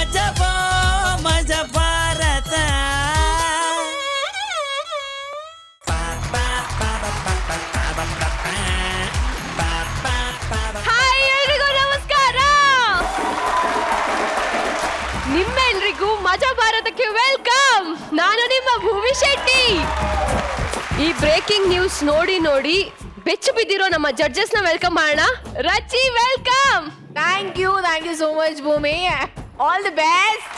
ಮಜಬೋ ಮಜ ಭಾರತ. ಹಾಯ್ ಎಲ್ರಿಗೂ ನಮಸ್ಕಾರ. ನಿಮ್ಮೆಲ್ರಿಗೂ ಮಜಾ ಭಾರತಕ್ಕೆ ವೆಲ್ಕಮ್. ನಾನು ನಿಮ್ಮ ಭೂಮಿ ಶೆಟ್ಟಿ. ಈ ಬ್ರೇಕಿಂಗ್ ನ್ಯೂಸ್ ನೋಡಿ ನೋಡಿ ಬೆಚ್ಚು ಬಿದ್ದಿರೋ ನಮ್ಮ ಜಡ್ಜಸ್ ನ ವೆಲ್ಕಮ್ ಮಾಡೋಣ. Rachi welcome. Thank you so much, Bhumi. All the best.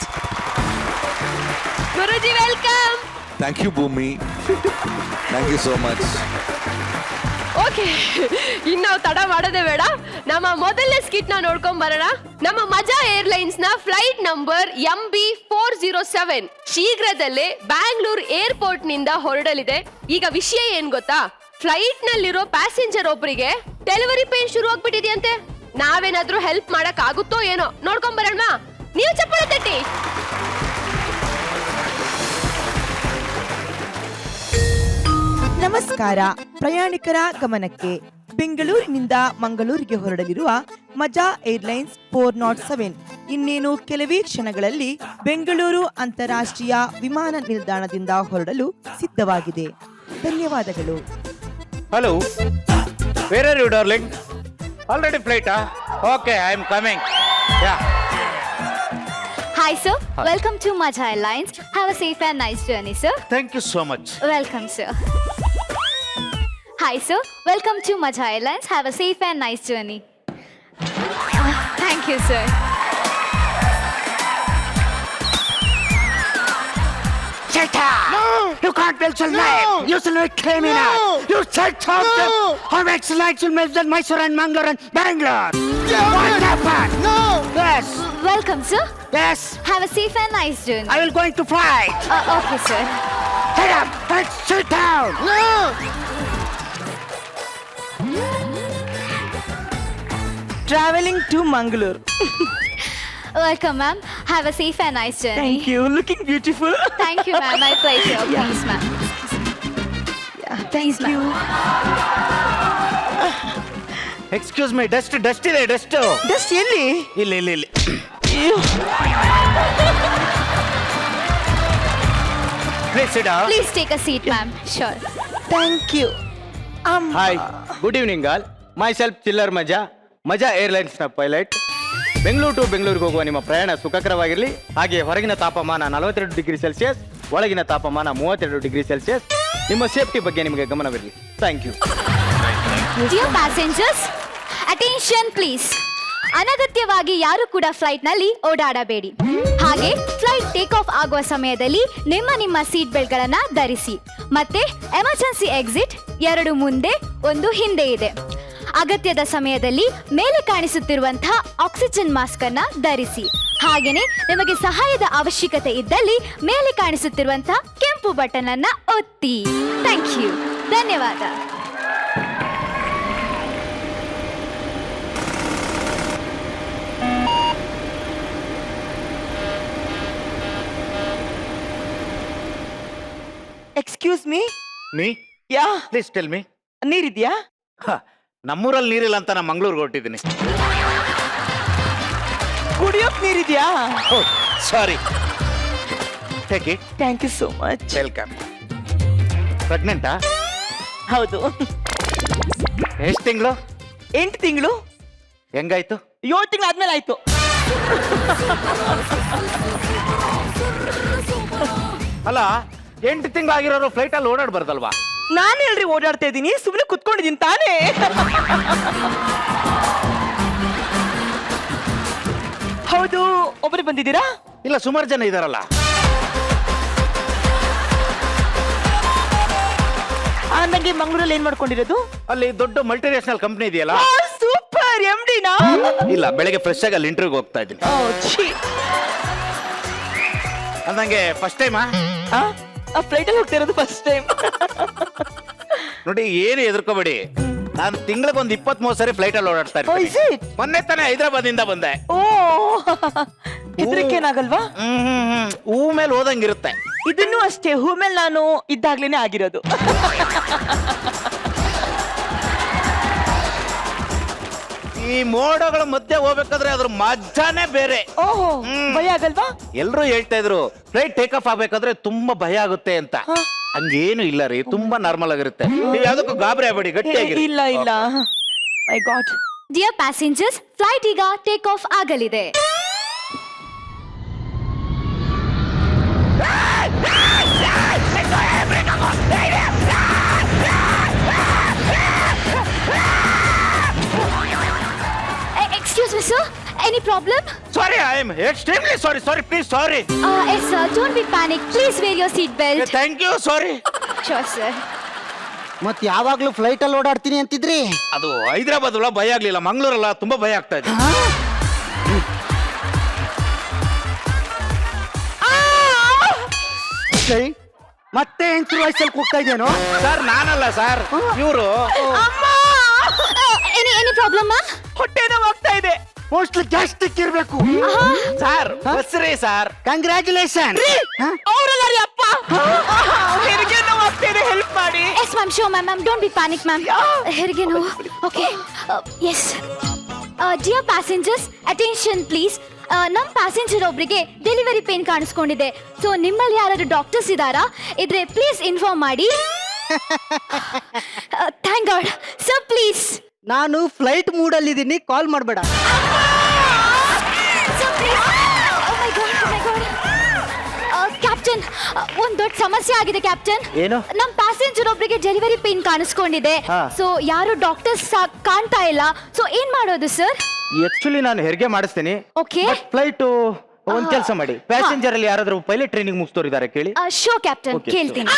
Guruji welcome. Thank you, Bhumi. Thank you so much. Okay, ಇನ್ನು ತಡ ಮಾಡೋದೇ ಬೇಡ, ನಮ್ಮ ಮೊದಲನೇ ಸ್ಕಿಟ್ ನ ನೋಡ್ಕೊಂಡ್ ಬರೋಣ. ನಮ್ಮ ಮಜಾ ಏರ್ಲೈನ್ಸ್ ನ ಫ್ಲೈಟ್ ನಂಬರ್ MB407 ಶೀಘ್ರದಲ್ಲೇ ಬ್ಯಾಂಗ್ಳೂರ್ ಏರ್ಪೋರ್ಟ್ ನಿಂದ ಹೊರಡಲಿದೆ. ಈಗ ವಿಷಯ ಏನ್ ಗೊತ್ತಾ, ಫ್ಲೈಟ್ ನಲ್ಲಿರೋ ಪ್ಯಾಸೆಂಜರ್ ಒಬ್ಬರಿಗೆ ಡೆಲಿವರಿ ಪೇನ್ ಶುರು ಆಗ್ಬಿಟ್ಟಿದೆಯಂತೆ. ನಾವೇನಾದ್ರೂ ಹೆಲ್ಪ್ ಮಾಡಕ್ ಆಗುತ್ತೋ ಏನೋ ನೋಡ್ಕೊಂಡ್ ಬರೋಣ. ನೀವು ಚಪ್ಪಾಳೆ ತಟ್ಟಿ. ನಮಸ್ಕಾರ. ಪ್ರಯಾಣಿಕರ ಗಮನಕ್ಕೆ, ಬೆಂಗಳೂರಿನಿಂದ ಮಂಗಳೂರಿಗೆ ಹೊರಡಲಿರುವ ಮಜಾ ಏರ್ಲೈನ್ಸ್ 407 ಇನ್ನೇನು ಕೆಲವೇ ಕ್ಷಣಗಳಲ್ಲಿ ಬೆಂಗಳೂರು ಅಂತಾರಾಷ್ಟ್ರೀಯ ವಿಮಾನ ನಿಲ್ದಾಣದಿಂದ ಹೊರಡಲು ಸಿದ್ಧವಾಗಿದೆ. ಧನ್ಯವಾದಗಳು. Hello, where are you, darling? Already flight, huh? Okay, I am coming. Yeah. Hi sir, welcome to Maja Airlines. Have a safe and nice journey, sir. Thank you so much. Welcome, sir. Hi sir, welcome to Maja Airlines. Have a safe and nice journey. Thank you, sir. Shut up! No! You can't build your life! You shall not criminal! No! You shut up! No! How excellent you made in Mysore and Mangalore and Bangalore! What happened? No! Yes! Welcome, sir. Yes! Have a safe and nice journey. I will going to fly! Okay, sir. Shut up! And sit down! No! Travelling to Mangaluru. Welcome, ma'am. Have a safe and nice journey. Thank you. Looking beautiful. Thank you, ma'am. My pleasure. Please, ma'am. Thank you. Excuse me, dust ಇದೆ, dust. Dust ಎಲ್ಲಿ? ಇಲ್ಲಿ. ಅಯ್ಯೋ. Please sit down. Please take a seat, ma'am. Sure. Thank you. Hi, good evening all. Myself Chiller ಮಜಾ airlines ನ pilot. Bengaluru to ಬೆಂಗಳೂರಿಗೆ ಹೋಗುವ ನಿಮ್ಮ ಪ್ರಯಾಣ ಸುಖಕರವಾಗಿರಲಿ. ಹಾಗೆ ಹೊರಗಿನ ತಾಪಮಾನ 42 ಡಿಗ್ರಿ ಸೆಲ್ಸಿಯಸ್, ಒಳಗಿನ ತಾಪಮಾನ 32 ಡಿಗ್ರಿ ಸೆಲ್ಸಿಯಸ್. ನಿಮ್ಮ ಸೇಫ್ಟಿ ಬಗ್ಗೆ ನಿಮಗೆ ಗಮನವಿರಲಿ. Thank you. Dear passengers, attention please. ಅನಗತ್ಯವಾಗಿ ಯಾರು ಕೂಡ ಫ್ಲೈಟ್ ನಲ್ಲಿ ಓಡಾಡಬೇಡಿ. ಹಾಗೆ ಫ್ಲೈಟ್ ಟೇಕ್ ಆಫ್ ಆಗುವ ಸಮಯದಲ್ಲಿ ನಿಮ್ಮ ಸೀಟ್ ಬೆಲ್ಟ್ ಗಳನ್ನ ಧರಿಸಿ. ಮತ್ತೆ ಎಮರ್ಜೆನ್ಸಿ ಎಕ್ಸಿಟ್ 2 ಮುಂದೆ 1 ಹಿಂದೆ ಇದೆ. ಅಗತ್ಯದ ಸಮಯದಲ್ಲಿ ಮೇಲೆ ಕಾಣಿಸುತ್ತಿರುವಂತಹ ಆಕ್ಸಿಜನ್ ಮಾಸ್ಕ್ ಅನ್ನ ಧರಿಸಿ. ಹಾಗೇನೆ ನಿಮಗೆ ಸಹಾಯದ ಅವಶ್ಯಕತೆ ಇದ್ದಲ್ಲಿ ಮೇಲೆ ಕಾಣಿಸುತ್ತಿರುವಂತಹ ಕೆಂಪು ಬಟನ್ ಅನ್ನ ಒತ್ತಿ. Thank you. ಧನ್ಯವಾದ. Excuse me. Me? Yeah. Please tell me. ನೀರಿದ್ಯಾ? ನಮ್ಮೂರಲ್ಲಿ ನೀರಿಲ್ಲ ಅಂತ ನಾನು ಮಂಗಳೂರಿಗೆ ಹೊರಟಿದ್ದೀನಿ. ಕುಡಿಯೋಕ್ ನೀರಿದ್ಯಾ? Sorry. Take it. Thank you so much. Welcome. ಪ್ರೆಗ್ನೆಂಟಾ? ಹೌದು. ಎಷ್ಟು ತಿಂಗಳು? 8 ತಿಂಗಳು. ಹೆಂಗಾಯ್ತು? 7 ತಿಂಗಳು ಆದ್ಮೇಲೆ ಆಯ್ತು. ಅಲ್ಲ, 8 ತಿಂಗಳಾಗಿರೋರು ಫ್ಲೈಟ್ ಅಲ್ಲಿ ಓಡಾಡ್ಬಾರ್ದಲ್ವಾ? ನಾನು ಹೇಳ್ರಿ ಓಡಾಡ್ತಾ ಇದ್ದೀನಿ, ಸುಮ್ಮನೆ ಕುತ್ಕೊಂಡಿದ್ದೀನಿ ತಾನೇ. ಹೌದು, ಒಬ್ಬರೇ ಬಂದಿದ್ದೀರಾ? ಇಲ್ಲ, ಸುಮಾರು ಜನ ಇದಾರಲ್ಲ. ನಂಗೆ ಮಂಗಳೂರಲ್ಲಿ ಏನ್ ಮಾಡ್ಕೊಂಡಿರೋದು? ಅಲ್ಲಿ ದೊಡ್ಡ ಮಲ್ಟಿನ್ಯಾಷನಲ್ ಕಂಪ್ನಿ ಇದೆಯಲ್ಲ. ಸೂಪರ್. MD-ನಾ? ಇಲ್ಲ, ಬೆಳಗ್ಗೆ ಫ್ರೆಶ್ ಆಗಿ ಅಲ್ಲಿ ಇಂಟರ್ವ್ಯೂಗೆ ಹೋಗ್ತಾ ಇದ್ದೀನಿ. ಅಂದಂಗೆ ಫಸ್ಟ್ ಟೈಮಾ? ಆ ಫ್ಲೈಟ್ ಅಲ್ಲಿ ಹೋಗ್ತಾ ಇರೋದು ಫಸ್ಟ್ ಟೈಮ್. ನೋಡಿ, ಏನು ಹೆದರ್ಕೋಬೇಡಿ. ನಾನು ತಿಂಗಳಿಗೆ ಒಂದು 23 ಸರಿ ಫ್ಲೈಟ್ ಅಲ್ಲಿ ಓಡಾಡ್ತಾ ಇರ್ತೀನಿ. ಮೊನ್ನೆ ತಾನೇ ಹೈದರಾಬಾದ್ ಇಂದ ಬಂದೆ. ಓ, ಹೆದರಿಕೇನಾಗಲ್ವಾ? ಹೂ ಮೇಲೆ ಹೋದಂಗಿರುತ್ತೆ. ಇದನ್ನು ಅಷ್ಟೇ, ಹೂ ಮೇಲೆ ನಾನು ಇದ್ದಾಗ್ಲೇನೆ ಆಗಿರೋದು. ಈ ಮೋಡಗಳ ಮಧ್ಯೆ ಹೋಗ್ಬೇಕಾದ್ರೆ ಅದ್ರ ಮಜಾನೇ ಬೇರೆ. ಓಹೋ ಭಯ ಆಗಲ್ವಾ? ಎಲ್ರು ಹೇಳ್ತಾ ಇದ್ರು ಫ್ಲೈಟ್ ಟೇಕ್ ಆಫ್ ಆಗ್ಬೇಕಾದ್ರೆ ತುಂಬಾ ಭಯ ಆಗುತ್ತೆ ಅಂತ. ಹಂಗೇನು ಇಲ್ಲ ರೀ, ತುಂಬಾ ನಾರ್ಮಲ್ ಆಗಿರುತ್ತೆ. ನೀವು ಯಾವ್ದಕ್ಕೂ ಗಾಬರಿ ಆಗ್ಬೇಡಿ, ಗಟ್ಟಿಯಾಗಿ. ಇಲ್ಲ ಇಲ್ಲ ಮೈ ಗಾಡ್. ಡಿಯರ್ ಪ್ಯಾಸೆಂಜರ್ಸ್, ಫ್ಲೈಟ್ ಈಗ ಟೇಕ್ ಆಫ್ ಆಗಲಿದೆ. Excuse me, sir. Any problem? Sorry, I am extremely sorry. Please sorry. Yes, sir. Don't be panic. Please wear your seat belt. Thank you. Sorry. Sure, sir. ಮತ್ ಯಾವಾಗ್ಲೂ flight ಅಲ್ಲಿ ಓಡಾಡ್ತೀನಿ ಅಂತಿದ್ರಿ. ಅದು ಹೈದರಾಬಾದ್ ಅಲ್ಲ, ಭಯ ಆಗ್ಲಿಲ್ಲ. ಮಂಗಳೂರಲ್ಲ, ತುಂಬಾ ಭಯ ಆಗ್ತಾ ಇದೆ. ಮತ್ತೆ ಹೆಂಗ್ಸ್ರು ವಯಸ್ಸಲ್ಲಿ ಕೂಗ್ತಾ ಇದ್ದೇನೋ? ಸರ್ ನಾನಲ್ಲ ಸರ್, ಇವರು. Any problem, ma'am? ಹೊಟ್ಟೆ ನೋವಾಗ್ತಾ ಇದೆ. ಮೋಸ್ಟ್ಲಿ ಗ್ಯಾಸ್ಟ್ರಿಕ್ ಇರ್ಬೇಕು. ಸರ್ ಬಸ್ರಿ ಸರ್. ಕಂಗ್ರ್ಯಾಚುಲೇಷನ್. ಅವರಲ್ಲ ರೀ ಅಪ್ಪ. ಹೆರಿಗೆ ನೋವಾಗ್ತಾ ಇದೆ, ಹೆಲ್ಪ್ ಮಾಡಿ. Yes, ma'am. Sure, ma'am. Don't be panic, ma'am. Herige no. Okay. Yes. Dear passengers, attention please. ನಮ್ಮ ಪ್ಯಾಸೆಂಜರ್ ಒಬ್ರಿಗೆ ಡೆಲಿವರಿ ಪೇನ್ ಕಾಣಿಸ್ಕೊಂಡಿದೆ. ಸೊ ನಿಮ್ಮಲ್ಲಿ ಯಾರಾದ್ರೂ ಡಾಕ್ಟರ್ಸ್ ಇದ್ದಾರಾ? ಇದ್ರೆ ಪ್ಲೀಸ್ ಇನ್ಫಾರ್ಮ್ ಮಾಡಿ. Thank god. Sir please. ನಾನು ಫ್ಲೈಟ್ ಮೂಡ್ ಅಲ್ಲಿ ಇದೀನಿ, ಕಾಲ್ ಮಾಡಬೇಡ. ಕ್ಯಾಪ್ಟನ್, ಒಂದ್ ದೊಡ್ಡ ಸಮಸ್ಯೆ ಆಗಿದೆ ಕ್ಯಾಪ್ಟನ್. ಏನು? ನಮ್ ಪ್ಯಾಸೆಂಜರ್ ಒಬ್ರಿಗೆ ಡೆಲಿವರಿ ಪೇನ್ ಕಾಣಿಸ್ಕೊಂಡಿದೆ. ಸೊ ಯಾರು ಡಾಕ್ಟರ್ಸ್ ಕಾಣ್ತಾ ಇಲ್ಲ. ಸೊ ಏನ್ ಮಾಡೋದು ಸರ್? ಆಕ್ಚುಲಿ ನಾನು ಹೆರಿಗೆ ಮಾಡಿಸ್ತೀನಿ. ಓಕೆ. ಫ್ಲೈಟ್ ಒಂದ್ ಕೆಲಸ ಮಾಡಿ, ಪ್ಯಾಸೆಂಜರ್ ಅಲ್ಲಿ ಯಾರಾದ್ರೂ ಪೈಲಟ್ ಟ್ರೈನಿಂಗ್ ಮುಗಿಸ್ತೋರಿದ್ದಾರೆ ಕೇಳಿ. ಶೋ ಕ್ಯಾಪ್ಟನ್, Okay, ಕೇಳ್ತೀನಿ.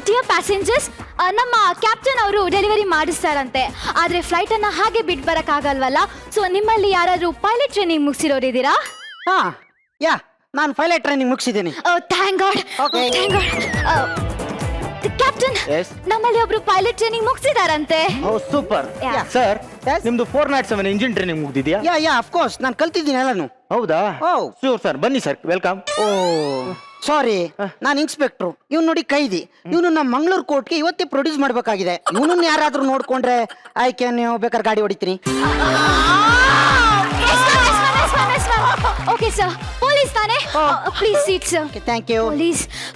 ಡಿಯರ್ ಪ್ಯಾಸೆಂಜರ್ಸ್, ನಮ್ಮ ಕ್ಯಾಪ್ಟನ್ ಅವರು ಡೆಲಿವರಿ ಮಾಡಿಸ್ತಾರಂತೆ. ಆದ್ರೆ ಫ್ಲೈಟ್ ಅನ್ನ ಹಾಗೆ ಬಿಟ್ಟು ಬರಕ್ ಆಗಲ್ವಲ್ಲ. ಸೊ ನಿಮ್ಮಲ್ಲಿ ಯಾರಾದ್ರೂ ಪೈಲಟ್ ಟ್ರೈನಿಂಗ್ ಮುಗಿಸಿರೋರಿದ್ದೀರಾ? ಹಾ ಯಾ, ನಾನು ಪೈಲಟ್ ಟ್ರೈನಿಂಗ್ ಮುಗಿಸಿದ್ದೀನಿ. Thank God. Okay. Thank God. Captain, Yes. ನಮ್ಮಲ್ಲಿ ಒಬ್ರು ಪೈಲಟ್ ಟ್ರೈನಿಂಗ್ ಮುಗಿಸಿದಾರಂತೆ. Oh super. Yeah. Sir Yes. ನಿಮ್ದು 407 ಇಂಜಿನ್ ಟ್ರೈನಿಂಗ್ ಮುಗ್ದಿದ್ಯಾ? ಯಾ ಯಾ ಆಫ್ ಕೋರ್ಸ್, ನಾನು ಕಲ್ತಿದ್ದೀನಿ ಎಲ್ಲಾನು. ಹೌದಾ? Oh. ಶೂರ್ ಸರ್, ಬನ್ನಿ ಸರ್, ವೆಲ್ಕಮ್. ಓ ಸಾರಿ, ನಾನು ಇನ್ಸ್ಪೆಕ್ಟ್ರು. ಇವ್ನು ನೋಡಿ ಕೈದಿ. ಇವನು ನಮ್ಮ ಮಂಗಳೂರು ಕೋರ್ಟ್ಗೆ ಇವತ್ತೇ ಪ್ರೊಡ್ಯೂಸ್ ಮಾಡ್ಬೇಕಾಗಿದೆ. ಇವನನ್ನ ಯಾರಾದ್ರೂ ನೋಡ್ಕೊಂಡ್ರೆ ಆಯ್ಕೆ, ನೀವು ಬೇಕಾದ್ರೆ ಗಾಡಿ ಹೊಡಿತೀನಿ. ಓಕೆ ಸರ್, ಪೊಲೀಸ್ ತಾನೆ? Please seat sir. Thank you.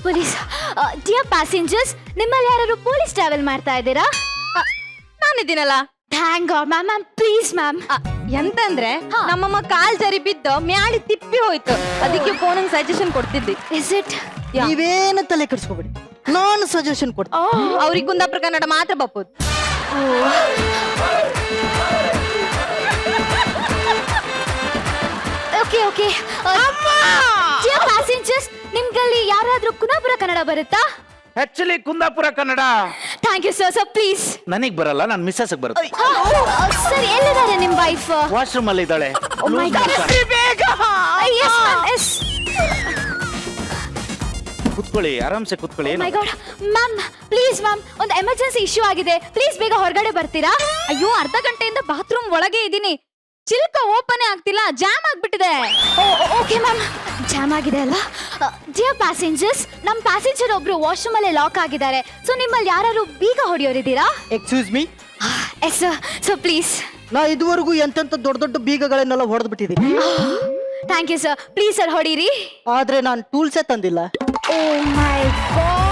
Police. Dear passengers, ನಿಮ್ಮಲ್ಲಿ ಯಾರು ಪೊಲೀಸ್ ಟ್ರಾವೆಲ್ ಮಾಡ್ತಾ ಇದ್ದೀರಾ? ನಾನಿದ್ದೀನಲ್ಲ. Thank God ma'am. Ma'am please ma'am. ಎಂತಂದ್ರೆ ನಮ್ಮಮ್ಮ ಕಾಲ್ ಜರಿ ಬಿದ್ದು ಮ್ಯಾಳಿ ತಿಪ್ಪಿ ಹೋಯ್ತು. ಅದಕ್ಕೆ ಫೋನ್ ಸಜೆಷನ್ ಕೊಡ್ತಿದ್ದಿ. Is it? ನೀವೇನು ತಲೆ ಕೆಡಿಸ್ಕೋಬೇಡಿ, ನಾನು ಸಜೆಷನ್ ಕೊಡ್ತೀನಿ. ಅವ್ರಿಗೆ ಕುಂದಾಪುರ ಕನ್ನಡ ಮಾತ್ರ ಬಪ್ಪುದು. Okay okay. ಡಿಯರ್ ಪ್ಯಾಸೆಂಜರ್ಸ್, ನಿಮ್ಗಲ್ಲಿ ಯಾರಾದ್ರೂ ಕುಂದಾಪುರ ಕನ್ನಡ ಬರುತ್ತಾ? Actually Kundapura Kannada thank you sir. Sir please. ನನಗ್ ಬರಲ್ಲ, ನನ್ನ ಮಿಸ್ಸಸ್ ಬರುತ್ತೆ. ಸರ್ ಎಲ್ಲಿದ್ದಾರೆ ನಿಮ್ ವೈಫ್? ವಾಶ್ರೂಮ್ ಅಲ್ಲಿ ಇದ್ದಾಳೆ. Oh my God. Yes ma'am, yes. ಕುತ್ಕೊಳ್ಳಿ, ಆರಾಮ್ಸೆ ಕುತ್ಕೊಳ್ಳಿ. Oh my God. Ma'am please ma'am, ಒಂದು ಎಮರ್ಜೆನ್ಸಿ ಇಶ್ಯೂ ಆಗಿದೆ. ಪ್ಲೀಸ್ ಬೇಗ ಹೊರಗಡೆ ಬರ್ತೀರಾ? ಅಯ್ಯೋ, ಅರ್ಧ ಗಂಟೆಯಿಂದ ಬಾತ್ರೂಮ್ ಒಳಗೆ ಇದ್ದೀನಿ. ಚಿಲ್ಕ ಓಪನ್ ಆಗ್ತಿಲ್ಲ, ಜಾಮ್ ಆಗ್ಬಿಟ್ಟಿದೆ. ಓಕೆ ಮ್ಯಾಮ್, ಜಾಮ್ ಆಗಿದೆ ಅಲ್ಲ. ಡಿಯರ್ ಪ್ಯಾಸೆಂಜರ್ಸ್, ನಮ್ಮ ಪ್ಯಾಸೆಂಜರ್ ಒಬ್ರು ವಾಶ್ರೂಮ್ ಅಲ್ಲೇ ಲಾಕ್ ಆಗಿದ್ದಾರೆ. ಸೊ ನಿಮ್ಮಲ್ಲಿ ಯಾರು ಬೀಗ ಹೊಡೆಯೋರಿದ್ದೀರಾ? Excuse me. Yes sir. So please. ನಾ ಇದುವರೆಗೂ ಎಂತೆಂತ ದೊಡ್ಡ ದೊಡ್ಡ ಬೀಗಗಳನ್ನೆಲ್ಲ ಹೊಡೆದು ಬಿಟ್ಟಿದ್ದೀನಿ. Thank you sir. Please sir ಹೊಡೀರಿ. ಆದ್ರೆ ನಾನು ಟೂಲ್ಸೇ ತಂದಿಲ್ಲ. ಓ ಮೈ ಗಾಡ್.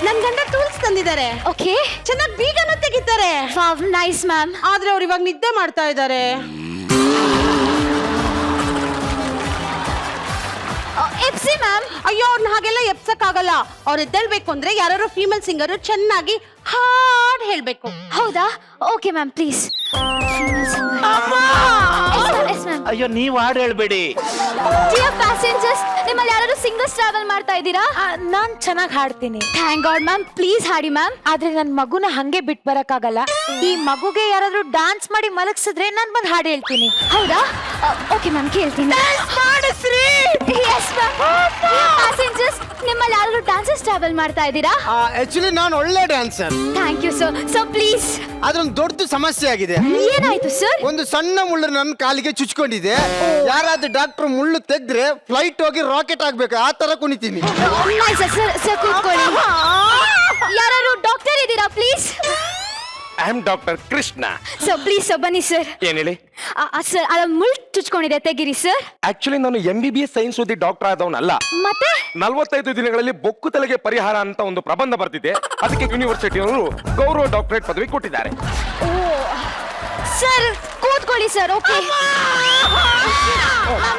ನನ್ ಗಂಡ ಟೂಲ್ಸ್ ತಂದಿದ್ದಾರೆ. ಓಕೆ. ಚೆನ್ನಾಗಿ ಬೀಗನೂ ತೆಗಿತಾರೆ. Wow, nice ma'am. ಆದ್ರೆ ಅವ್ರು ಇವಾಗ ನಿದ್ದೆ ಮಾಡ್ತಾ ಇದ್ದಾರೆ. ಎಪ್ಸಿ ಮ್ಯಾಮ್. ಅಯ್ಯೋ, ಅವ್ರನ್ನ ಹಾಗೆಲ್ಲ ಎಪ್ಸಕ್ ಆಗಲ್ಲ. ಅವ್ರು ಎದ್ದೇಳ್ಬೇಕು ಅಂದ್ರೆ ಯಾರು ಫೀಮೇಲ್ ಸಿಂಗರ್ ಚೆನ್ನಾಗಿ ಹಾಡ್ ಹೇಳ್ಬೇಕು. ಹೌದಾ? Okay ma'am, please. ಅಯ್ಯೋ, ನೀವ್ ಹಾಡು ಹೇಳ್ಬೇಡಿ. ಡಿಯರ್ ಪ್ಯಾಸೆಂಜರ್ಸ್, ನಿಮ್ಮಲ್ಲಿ ಯಾರು ಸಿಂಗರ್ಸ್ ಟ್ರಾವೆಲ್ ಮಾಡ್ತಾ ಇದ್ದೀರಾ? ನಾನ್ ಚೆನ್ನಾಗಿ ಹಾಡ್ತೀನಿ. Thank God ma'am. ಪ್ಲೀಸ್ ಹಾಡಿ ಮ್ಯಾಮ್. ಆದ್ರೆ ನನ್ ಮಗುನ ಹಂಗೆ ಬಿಟ್ ಬರಕ್ಕಾಗಲ್ಲ. ಈ ಮಗುಗೆ ಯಾರಾದ್ರೂ ಡಾನ್ಸ್ ಮಾಡಿ ಮಲಗಿಸಿದ್ರೆ ನಾನ್ ಬಂದ್ ಹಾಡು ಹೇಳ್ತೀನಿ. ಹೌದಾ? ಓಕೆ ಮ್ಯಾಮ್, ಕೇಳ್ತೀನಿ. Yes ma'am. ಪ್ಯಾಸೆಂಜರ್ಸ್, ನಿಮ್ಮಲ್ಲಿ ಯಾರು ಡಾನ್ಸಸ್ ಟ್ರಾವೆಲ್ ಮಾಡ್ತಾ ಇದ್ದೀರಾ? ಆಕ್ಚುಲಿ ನಾನು ಒಳ್ಳೆ dancer. Thank you sir. So please. ಅದ್ರೊಂದು ದೊಡ್ಡ ಸಮಸ್ಯೆ ಆಗಿದೆ. ಏನಾಯ್ತು ಸರ್? ಒಂದು ಸಣ್ಣ ಮುಳ್ಳು ನನ್ನ ಕಾಲಿಗೆ ಚುಚ್ಕೊಂಡಿದೆ. ಯಾರಾದ್ರೂ ಡಾಕ್ಟರ್ ಮುಳ್ಳು ತೆಗ್ದ್ರೆ ಫ್ಲೈಟ್ ಹೋಗಿ ರಾಕೆಟ್ ಆಗ್ಬೇಕು, ಆ ತರ ಕುಣಿತೀನಿ. ಸರ್ ಕೂತ್ಕೊಳ್ಳಿ. ಯಾರು ಡಾಕ್ಟರ್ ಇದ್ದೀರಾ please? I am doctor Krishna. Sir please sir ಬನ್ನಿ ಸರ್. ಏನ್ ಹೇಳಿ? ಸರ್ ಅಲ್ಲ ಮುಳ್ ಚುಚ್ಕೊಂಡಿದೆ ತೆಗಿರಿ ಸರ್. ಆಕ್ಚುಲಿ ನಾನು MBBS ಸೈನ್ಸ್ ಓದಿ ಡಾಕ್ಟರ್ ಆದವನಲ್ಲ. ಮತ್ತೆ 45 ದಿನಗಳಲ್ಲಿ ಬೊಕ್ಕು ತಲೆಗೆ ಪರಿಹಾರ ಅಂತ ಒಂದು ಪ್ರಬಂಧ ಬರ್ತಿದೆ. ಅದಕ್ಕೆ ಯೂನಿವರ್ಸಿಟಿಯವರು ಗೌರವ ಡಾಕ್ಟರೇಟ್ ಪದವಿ ಕೊಟ್ಟಿದ್ದಾರೆ. ಓ ಸರ್ ಕೂತ್ಕೊಳ್ಳಿ sir. Okay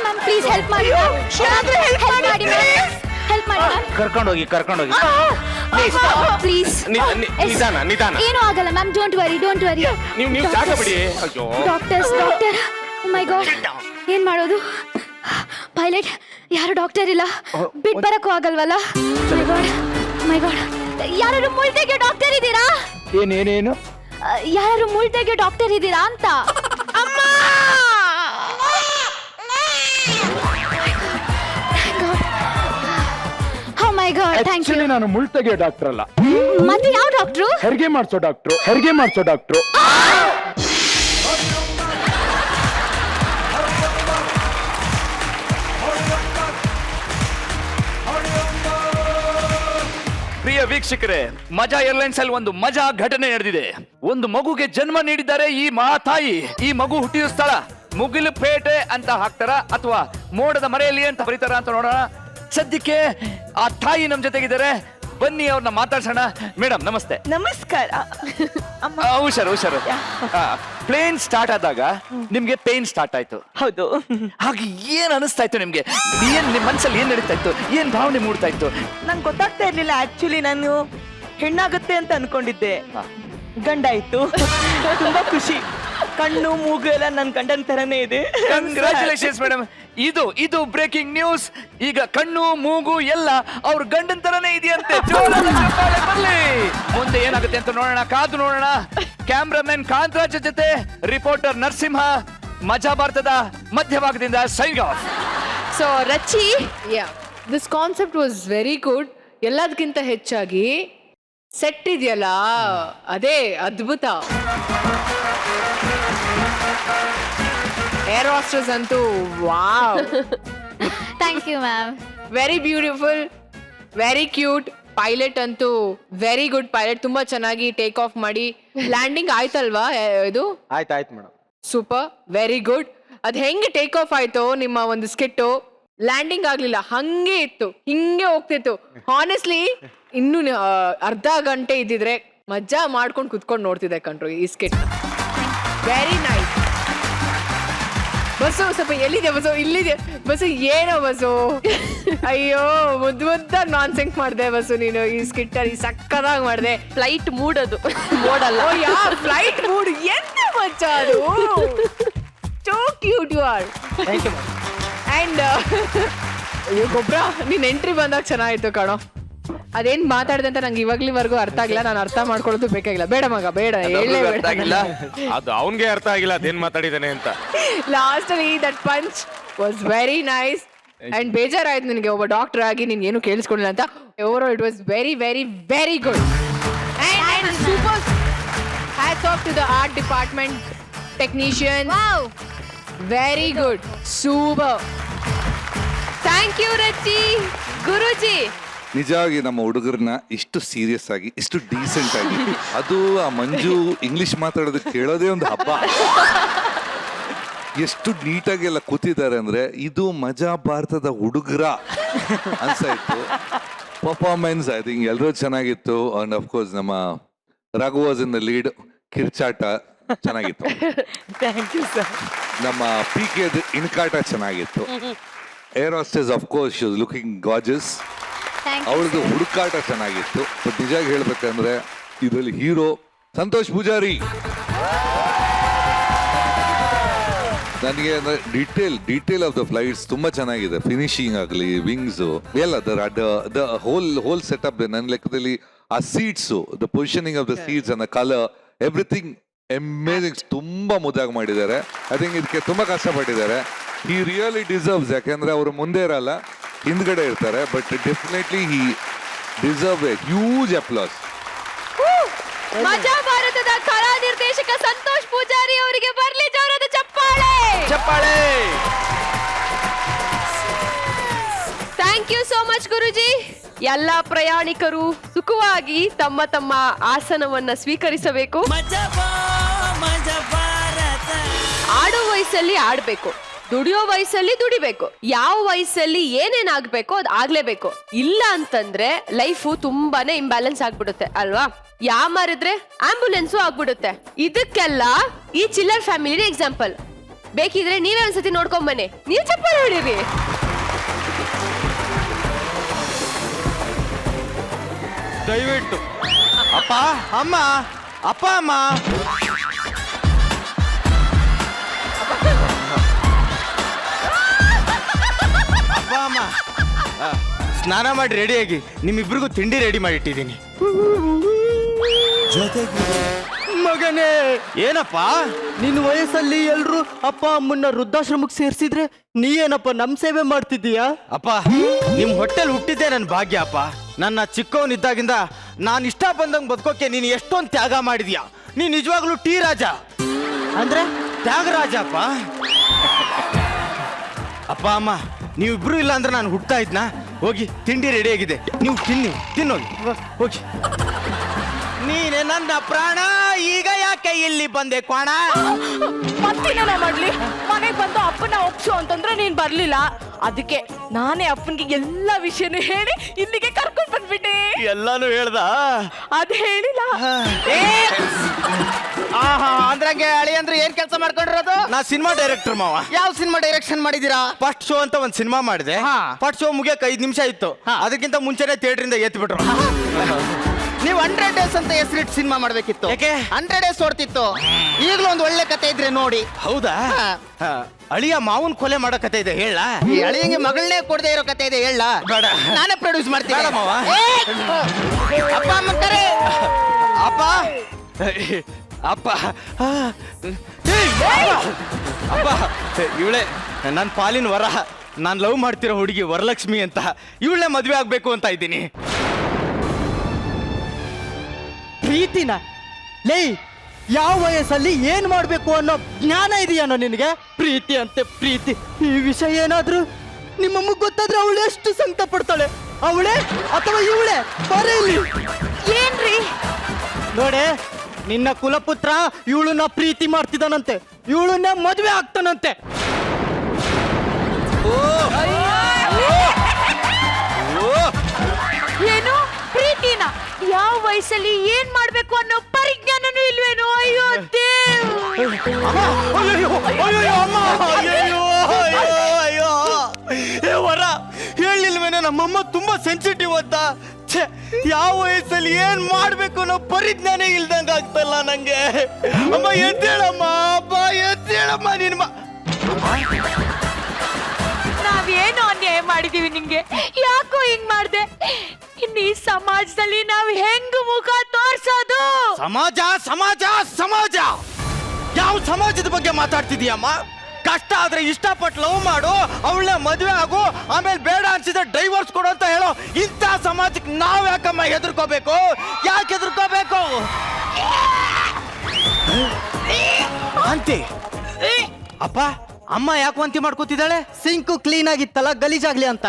ma'am please help ಮಾಡಿ. ಹೆಲ್ಪ್ ಮಾಡಿ ಹೆಲ್ಪ್ ಮಾಡಿ ಮ್ಯಾಮ್. ಕರ್ಕೊಂಡೋಗಿ ಪ್ಲೀಸ್ ನಿಧಾನ. ಏನೂ ಆಗಲ್ಲ ಮ್ಯಾಮ್. Don't worry. ನೀವು ಜಾಗ ಬಿಡಿ. ಅಯ್ಯೋ ಡಾಕ್ಟರ್ ಮೈ ಗಾಡ್ ಏನ್ ಮಾಡೋದು? ಪೈಲಟ್ ಯಾರು ಡಾಕ್ಟರ್ ಇಲ್ಲ, ಬಿಟ್ ಬರಕ್ಕೂ ಆಗಲ್ವಲ್ಲ. ಮೈ ಗಾಡ್ ಯಾರು ಮುಳ್ತೆಗೆ ಡಾಕ್ಟರ್ ಇದ್ದೀರಾ? ಏನೇನು ಯಾರು ಮುಳ್ತೆಗೆ ಡಾಕ್ಟರ್ ಇದ್ದೀರಾ ಅಂತ. ಅಮ್ಮ ಮೈ ಗಾಡ್ ಥ್ಯಾಂಕ್ ಯು. ನಾನು ಮುಳ್ತೆಗೆ ಡಾಕ್ಟರ್ ಅಲ್ಲ, ಮತ್ತೆ ಯಾವ ಡಾಕ್ಟ್ರು? ಹೆರಿಗೆ ಮಾಡಿಸೋ ಡಾಕ್ಟ್ರು. ಪ್ರಿಯ ವೀಕ್ಷಕರೇ, ಮಜಾ ಏರ್ಲೈನ್ಸ್ ಅಲ್ಲಿ ಒಂದು ಮಜಾ ಘಟನೆ ನಡೆದಿದೆ. ಒಂದು ಮಗುಗೆ ಜನ್ಮ ನೀಡಿದ್ದಾರೆ ಈ ಮಹಾತಾಯಿ. ಈ ಮಗು ಹುಟ್ಟಿದ ಸ್ಥಳ ಮುಗಿಲುಪೇಟೆ ಅಂತ ಹಾಕ್ತಾರ ಅಥವಾ ಮೋಡದ ಮರೆಯಲ್ಲಿ ಅಂತ ಬರೀತಾರ ಅಂತ ನೋಡೋಣ. ಸದ್ಯಕ್ಕೆ ಆ ತಾಯಿ ನಮ್ ಜೊತೆಗಿದ್ದಾರೆ, ಬನ್ನಿ ಅವ್ರನ್ನ ಮಾತಾಡ್ಸೋಣ. ಮೇಡಮ್ ನಮಸ್ತೆ. ನಮಸ್ಕಾರ. ಹುಷಾರು. ಪ್ಲೇನ್ ಸ್ಟಾರ್ಟ್ ಆದಾಗ ನಿಮ್ಗೆ ಪೇನ್ ಸ್ಟಾರ್ಟ್ ಆಯ್ತು. ಹೌದು. ಹಾಗೆ ಏನ್ ಅನಿಸ್ತಾ ಇತ್ತು ನಿಮ್ಗೆ? ಏನ್ ನಿಮ್ ಮನ್ಸಲ್ಲಿ ಏನ್ ನಡೀತಾ ಇತ್ತು? ಏನ್ ಭಾವನೆ ಮೂಡ್ತಾ ಇತ್ತು? ನಂಗೆ ಗೊತ್ತಾಗ್ತಾ ಇರ್ಲಿಲ್ಲ. ಆಕ್ಚುಲಿ ನಾನು ಹೆಣ್ಣಾಗುತ್ತೆ ಅಂತ ಅನ್ಕೊಂಡಿದ್ದೆ, ಗಂಡ ಆಯ್ತು. ತುಂಬಾ ಖುಷಿ. ಕಣ್ಣು ಮೂಗು ಎಲ್ಲ ನನ್ ಗಂಡನ ತರನೇ ಇದೆ. Congratulations madam. ಇದು ಬ್ರೇಕಿಂಗ್ ನ್ಯೂಸ್. ಈಗ ಕಣ್ಣು ಮೂಗು ಎಲ್ಲ ಅವ್ರ ಗಂಡನ ತರನೇ ಇದೆಯಂತೆ. ಜೋರಾದ ಚಪ್ಪಾಳೆ ಬರ್ಲಿ. ಮುಂದೆ ಏನಾಗುತ್ತೆ ಅಂತ ನೋಡೋಣ, ಕಾದು ನೋಡೋಣ. ಕ್ಯಾಮ್ರಾಮನ್ ಕಾಂತರಾಜ್ ಜೊತೆ ರಿಪೋರ್ಟರ್ ನರಸಿಂಹ, ಮಜಾ ಭಾರತದ ಮಧ್ಯಭಾಗದಿಂದ sign off. So Rachi, this concept was very good. ಎಲ್ಲದಕ್ಕಿಂತ ಹೆಚ್ಚಾಗಿ ಸೆಟ್ ಇದೆಯಲ್ಲ, ಅದೇ ಅದ್ಭುತ. ಏರ್ ಹಾಸ್ಟೆಸ್ ಅಂತೂ wow. Thank you ma'am. Very beautiful, very cute. Pilot ಅಂತೂ ವೆರಿ ಗುಡ್ ಪೈಲಟ್. ತುಂಬಾ ಚೆನ್ನಾಗಿ ಟೇಕ್ ಆಫ್ ಮಾಡಿ ಲ್ಯಾಂಡಿಂಗ್ ಆಯ್ತಲ್ವಾ? ಇದು ಆಯ್ತು ಮೇಡಮ್. Super, very good. ಅದ್ ಹೆಂಗೆ ಟೇಕ್ ಆಫ್ ಆಯ್ತು ನಿಮ್ಮ ಒಂದು ಸ್ಕಿಟ್ಟು, ಲ್ಯಾಂಡಿಂಗ್ ಆಗ್ಲಿಲ್ಲ, ಹಂಗೆ ಇತ್ತು, ಹಿಂಗೆ ಹೋಗ್ತಿತ್ತು. ಹಾನೆಸ್ಟ್ಲಿ ಇನ್ನು ಅರ್ಧ ಗಂಟೆ ಇದ್ದಿದ್ರೆ ಮಜಾ ಮಾಡ್ಕೊಂಡು ಕುತ್ಕೊಂಡು ನೋಡ್ತಿದ್ದೆ ಕಣ್ರು ಈ ಸ್ಕಿಟ್. Very nice. ಬಸ್ಸು ಸ್ವಲ್ಪ ಎಲ್ಲಿದೆ ಬಸ್ಸು? ಇಲ್ಲಿದೆ ಬಸ್ಸು. ಏನೋ ಬಸ್ಸು, ಅಯ್ಯೋ ಮುದ್ದಾಗಿ ನಾನ್ ಸಿಂಕ್ ಮಾಡಿದೆ ಬಸ್ಸು ನೀನು ಈ ಸ್ಕಿಟ್ ಅಲ್ಲಿ. ಸಕ್ಕದಾಗಿ ಮಾಡಿದೆ. ಫ್ಲೈಟ್ ಮೂಡ್ ಅದು, ಮೂಡಲ್ಲ. ಫ್ಲೈಟ್ ಮೂಡ್ ಎಂತ ಮಚ್ಚ ಅದು. So cute you are. And ಗೊಬ್ಬರ ನೀನ್ ಎಂಟ್ರಿ ಬಂದಾಗ ಚೆನ್ನಾಗಿತ್ತು ಕಣೋ. ಅದೇನ್ ಮಾತಾಡಿದೆ ಅಂತ ನಂಗೆ ಇವಾಗ್ಲಿವರೆಗೂ ಅರ್ಥ ಆಗಿಲ್ಲ. ನಾನು ಅರ್ಥ ಮಾಡ್ಕೊಳ್ಳೋದು ಬೇಕಾಗಿಲ್ಲ. ಬೇಡ ಮಗ ಬೇಡ, ಅರ್ಥ ಆಗಿಲ್ಲ. ಅದು ಅವನ್ಗೆ ಅರ್ಥ ಆಗಿಲ್ಲ ಅದೇನ್ ಮಾತಾಡಿದಾನೆ ಅಂತ. ಲಾಸ್ಟ್ ಅಲ್ಲಿ that punch was very nice. And ಬೇಜಾರಾಯ್ತು ನಿನಗೆ ಒಬ್ಬ ಡಾಕ್ಟರ್ ಆಗಿ ನೀನ್ ಏನು ಕೇಳಿಸ್ಕೊಂಡಿಲ್ಲ ಅಂತ. Over it was very very very good. And super hats off to the art department technician. Very good, super. Thank you Rachi. Guruji, ನಿಜವಾಗಿ ನಮ್ಮ ಹುಡುಗರನ್ನ ಇಷ್ಟು ಸೀರಿಯಸ್ ಆಗಿ, ಇಷ್ಟು ಡೀಸೆಂಟ್ ಆಗಿ, ಅದು ಆ ಮಂಜು ಇಂಗ್ಲಿಷ್ ಮಾತಾಡೋದು ಕೇಳೋದೇ ಒಂದು ಹಬ್ಬ. ಎಷ್ಟು ನೀಟಾಗಿ ಎಲ್ಲ ಕೂತಿದ್ದಾರೆ ಅಂದ್ರೆ ಇದು ಮಜಾ ಭಾರತದ ಹುಡುಗರ ಅನ್ಸಾಯ್ತು. ಪರ್ಫಾರ್ಮೆನ್ಸ್ ಐ ಥಿಂಕ್ ಎಲ್ಲರೂ ಚೆನ್ನಾಗಿತ್ತು. ಅಂಡ್ ಆಫ್ ಕೋರ್ಸ್ ನಮ್ಮ Raghu was in the lead. ಕಿರ್ಚಾಟ ಚೆನ್ನಾಗಿತ್ತು. Thank you sir. ನಮ್ಮ PK ಇಣಕಾಟ ಚೆನ್ನಾಗಿತ್ತು. Air hostess of course she was looking gorgeous. ಅವಳದು ಹುಡುಕಾಟ ಚೆನ್ನಾಗಿತ್ತು. ಬಟ್ ನಿಜ ಹೇಳ್ಬೇಕಂದ್ರೆ ಇದರಲ್ಲಿ ಹೀರೋ ಸಂತೋಷ್ ಪೂಜಾರಿ. ನನಗೆ ಅಂದ್ರೆ ಡೀಟೇಲ್ ಆಫ್ ದ ಫ್ಲೈಟ್ಸ್ ತುಂಬಾ ಚೆನ್ನಾಗಿದೆ. ಫಿನಿಶಿಂಗ್ ಆಗಲಿ, ವಿಂಗ್ಸ್ ಎಲ್ಲ ದ ಹೋಲ್ ಸೆಟಪ್. ನನ್ನ ಲೆಕ್ಕದಲ್ಲಿ ಆ seats, the positioning of the seats and the colour, everything amazing. ತುಂಬಾ ಮುದ್ದಾಗಿ ಮಾಡಿದ್ದಾರೆ. ಐ ಥಿಂಕ್ ಇದಕ್ಕೆ ತುಂಬಾ ಕಷ್ಟಪಟ್ಟಿದ್ದಾರೆ. ಹಿ ರಿಯಲಿ ಡಿಸರ್ವ್ಸ್. ಯಾಕೆಂದ್ರೆ ಅವರು ಮುಂದೆ ಇರಲ್ಲ, ಹಿಂದ್ಗಡೆ ಇರ್ತಾರೆ. But definitely he deserve A huge applause. ಮಜಾ ಭಾರತದ ಕಲಾ ನಿರ್ದೇಶಕ ಸಂತೋಷ್ ಪೂಜಾರಿ ಅವರಿಗೆ ಬರ್ಲಿ ಜೋರಾದ ಚಪ್ಪಾಳೆ. ಥ್ಯಾಂಕ್ ಯು ಸೋ ಮಚ್ ಗುರುಜಿ. ಎಲ್ಲ ಪ್ರಯಾಣಿಕರು ಸುಖವಾಗಿ ತಮ್ಮ ತಮ್ಮ ಆಸನವನ್ನ ಸ್ವೀಕರಿಸಬೇಕು. ಮಜಾ ಭಾರತ. ಆಡೋ ವಯಸ್ಸಲ್ಲಿ ಆಡ್ಬೇಕು, ದುಡಿಯೋ ವಯಸ್ಸಲ್ಲಿ ದುಡಿಬೇಕು. ಯಾವ ವಯಸ್ಸಲ್ಲಿ ಏನೇನಾಗ್ಬೇಕೋ ಅದು ಆಗ್ಲೇಬೇಕು. ಇಲ್ಲ ಅಂತಂದ್ರೆ ಲೈಫು ತುಂಬಾನೇ ಇಂಬ್ಯಾಲೆನ್ಸ್ ಆಗ್ಬಿಡುತ್ತೆ ಅಲ್ವಾ? ಯಾಮಾರಿದ್ರೆ ಆಂಬುಲೆನ್ಸು ಆಗ್ಬಿಡುತ್ತೆ. ಇದಕ್ಕೆಲ್ಲ ಈ ಚಿಲ್ಲರ್ ಫ್ಯಾಮಿಲಿನ ಎಕ್ಸಾಂಪಲ್. ಬೇಕಿದ್ರೆ ನೀವೇ ಒಂದ್ಸತಿ ನೋಡ್ಕೊಂಡ್ ಬನ್ನಿ, ನೀವ್ ಚಪ್ಪಾಳೆ ಹೊಡೀರಿ. ದಯವಿಟ್ಟು ಅಪ್ಪ ಅಮ್ಮ ಅಪ್ಪ ಅಮ್ಮ ಅಪ್ಪ ಅಮ್ಮ ಸ್ನಾನ ಮಾಡಿ ರೆಡಿಯಾಗಿ ನಿಮ್ಮಿಬ್ರಿಗೂ ತಿಂಡಿ ರೆಡಿ ಮಾಡಿ ಇಟ್ಟಿದ್ದೀನಿ. ಮಗನೇ ಏನಪ್ಪ ನಿನ್ನ ವಯಸ್ಸಲ್ಲಿ ಎಲ್ರು ಅಪ್ಪ ಅಮ್ಮನ್ನ ವೃದ್ಧಾಶ್ರಮಕ್ಕೆ ಸೇರ್ಸಿದ್ರೆ ನೀ ಏನಪ್ಪ ನಮ್ ಸೇವೆ ಮಾಡ್ತಿದ್ದೀಯಾ? ಅಪ್ಪ ನಿಮ್ ಹೊಟ್ಟೆಲ್ ಹುಟ್ಟಿದ್ದೆ ನನ್ನ ಭಾಗ್ಯ ಅಪ್ಪ. ನನ್ನ ಚಿಕ್ಕವನಿದ್ದಾಗಿಂದ ನಾನು ಇಷ್ಟ ಬಂದಂಗೆ ಬದುಕೋಕೆ ನೀನು ಎಷ್ಟೊಂದು ತ್ಯಾಗ ಮಾಡಿದ್ಯಾ. ನೀ ನಿಜವಾಗ್ಲೂ ಟೀ ರಾಜ ಅಂದ್ರೆ ತ್ಯಾಗರಾಜ ಅಪ್ಪ. ಅಪ್ಪ ಅಮ್ಮ ನೀವಿಬ್ರು ಇಲ್ಲ ಅಂದ್ರೆ ನಾನು ಹುಡ್ತಾ ಇದ್ನಾ? ಹೋಗಿ ತಿಂಡಿ ರೆಡಿ ಆಗಿದೆ, ನೀವು ತಿನ್ನೋಗಿ ಹೋಗಿ. ನೀನೆ ನನ್ನ ಪ್ರಾಣ, ಈಗ ಯಾಕೆ ಇಲ್ಲಿ ಬಂದೆ ಕ್ವಾಣ? ಮತ್ತೇನ ಮಾಡ್ಲಿ, ಮನೆಗ್ ಬಂದು ಅಪ್ಪನ ಒಪ್ಸು ಅಂತಂದ್ರೆ ನೀನ್ ಬರ್ಲಿಲ್ಲ. ಅದಕ್ಕೆ ನಾನೇ ಅಪ್ಪನಿಗೆ ಎಲ್ಲ ವಿಷಯನೂ ಹೇಳಿ ಇಲ್ಲಿಗೆ ಕರ್ಕೊಂಡ್ ಬಂದ್ಬಿಟ್ಟೆ. ಎಲ್ಲಾನು ಹೇಳ್ದ? ಅದ್ ಹೇಳಿಲ್ಲ. ಅಂದ್ರಂಗೆ ಅಳಿ ಅಂದ್ರೆ ಏನ್ ಕೆಲಸ ಮಾಡ್ಕೊಂಡಿರೋದು? ನಾ ಸಿನಿಮಾ ಡೈರೆಕ್ಟರ್ ಮಾವ. ಯಾವ ಸಿನಿಮಾ ಡೈರೆಕ್ಷನ್ ಮಾಡಿದೀರಾ? ಫಸ್ಟ್ ಶೋ ಅಂತ ಒಂದ್ ಸಿನಿಮಾ ಮಾಡಿದೆ. ಫಸ್ಟ್ ಶೋ ಮುಗಿಯಕ್ಕೆ 5 ನಿಮಿಷ ಇತ್ತು. ಅದಕ್ಕಿಂತ ಮುಂಚೆನೆ ಥಿಯೇಟರ್ ಎತ್ತಿ ಬಿಟ್ರು. ನೀವು 100 days ಅಂತ ಹೆಸರಿಟ್ಟು ಸಿನಿಮಾ ಮಾಡ್ಬೇಕಿತ್ತು. ಯಾಕೆ? 100 days ಓಡ್ತಿತ್ತು. ಈಗಲೂ ಒಂದು ಒಳ್ಳೆ ಕತೆ ಇದ್ರೆ ನೋಡಿ. ಹೌದಾ? ಅಳಿಯ ಮಾವನ್ ಕೊಲೆ ಮಾಡೋ ಕತೆ ಇದೆ, ಹೇಳ. ಈ ಅಳಿಯಂಗೆ ಮಗಳನ್ನೇ ಕೊಡದೆ ಇರೋ ಕತೆ ಇದೆ, ಹೇಳ. ಬೇಡ, ನಾನೇ ಪ್ರೊಡ್ಯೂಸ್ ಮಾಡ್ತೀನಿ. ಬೇಡ ಮಾವ. ಅಪ್ಪ ಅಮ್ಮ ಕರೆ. ಅಪ್ಪ ಅಪ್ಪ ಅಪ್ಪ ಇವಳೆ ನನ್ನ ಪಾಲಿನ ವರ. ನಾನು ಲವ್ ಮಾಡ್ತಿರೋ ಹುಡುಗಿ ವರಲಕ್ಷ್ಮಿ ಅಂತ. ಇವಳೇ ಮದ್ವೆ ಆಗ್ಬೇಕು ಅಂತ ಇದ್ದೀನಿ. ಪ್ರೀತಿನ ಲೇ, ಯಾವ ವಯಸ್ಸಲ್ಲಿ ಏನ್ ಮಾಡ್ಬೇಕು ಅನ್ನೋ ಜ್ಞಾನ ಇದೆಯನ್ನೋ ನಿನಗೆ? ಪ್ರೀತಿ ಅಂತೆ ಪ್ರೀತಿ. ಈ ವಿಷಯ ಏನಾದ್ರೂ ನಿಮ್ಮಮ್ಮ ಗೊತ್ತಾದ್ರೆ ಅವಳು ಎಷ್ಟು ಸಂಕಟ ಪಡ್ತಾಳೆ. ಅವಳೇ ಅಥವಾ ಇವಳೇ? ಬರೀಲಿ. ಏನ್ರಿ ನೋಡೆ, ನಿನ್ನ ಕುಲಪುತ್ರ ಇವಳನ್ನ ಪ್ರೀತಿ ಮಾಡ್ತಿದ್ದಾನಂತೆ, ಇವಳನ್ನ ಮದುವೆ ಆಗ್ತಾನಂತೆ. ಏನು ಪ್ರೀತಿನ? ಯಾವ ವಯಸ್ಸಲ್ಲಿ ಏನ್ ಮಾಡ್ಬೇಕು ಅನ್ನೋ ಪರಿಜ್ಞಾನನೂ ಇಲ್ವೇನೋ? ಅಯ್ಯೋ ವರ ಹೇಳಿಲ್ವೇನೋ ನಮ್ಮಮ್ಮ ತುಂಬಾ ಸೆನ್ಸಿಟಿವ್ ಅಂತ. ಯಾವ ವಯಸ್ಸಲ್ಲಿ ಏನ್ ಮಾಡ್ಬೇಕು ಅನ್ನೋ ಪರಿಜ್ಞಾನ ಇಲ್ದಂಗ ಆಗ್ತಲ್ಲ ನಂಗೆ. ಅಮ್ಮ ಎದ್ದೇಳಮ್ಮ, ಅಪ್ಪ ಎದ್ದೇಳಮ್ಮ. ನಿನ್ಮ ನಾವೇನು ಅನ್ಯಾಯ ಮಾಡಿದೀವಿ ನಿಂಗೆ? ಯಾಕೋ ಹಿಂಗ್ ಮಾಡ್ದೆ? ಇನ್ನು ಈ ಸಮಾಜದಲ್ಲಿ ನಾವ್ ಹೆಂಗ್ ಮುಖ ತೋರ್ಸೋದು? ಸಮಾಜ ಸಮಾಜ ಸಮಾಜ ಯಾವ ಸಮಾಜದ ಬಗ್ಗೆ ಮಾತಾಡ್ತಿದೀಯಮ್ಮ? ಕಷ್ಟ ಆದ್ರೆ ಇಷ್ಟಪಟ್ಟು ಲವ್ ಮಾಡು, ಅವಳನ್ನ ಮದುವೆ ಆಗು, ಆಮೇಲೆ ಬೇಡ ಅನ್ಸಿದ್ರೆ ಡೈವರ್ಸ್ ಕೊಡು ಅಂತ ಹೇಳೋ ಇಂಥ ಸಮಾಜಕ್ಕೆ ನಾವ್ ಯಾಕಮ್ಮ ಹೆದರ್ಕೋಬೇಕು? ಯಾಕೆ ಹೆದರ್ಕೋಬೇಕು? ಅಂತೆ ಅಪ್ಪ ಅಮ್ಮ ಯಾಕೆ ವಾಂತಿ ಮಾಡ್ಕೋತಿದ್ದಾಳೆ? ಸಿಂಕು ಕ್ಲೀನ್ ಆಗಿತ್ತಲ್ಲ, ಗಲೀಜಾಗ್ಲಿ ಅಂತ.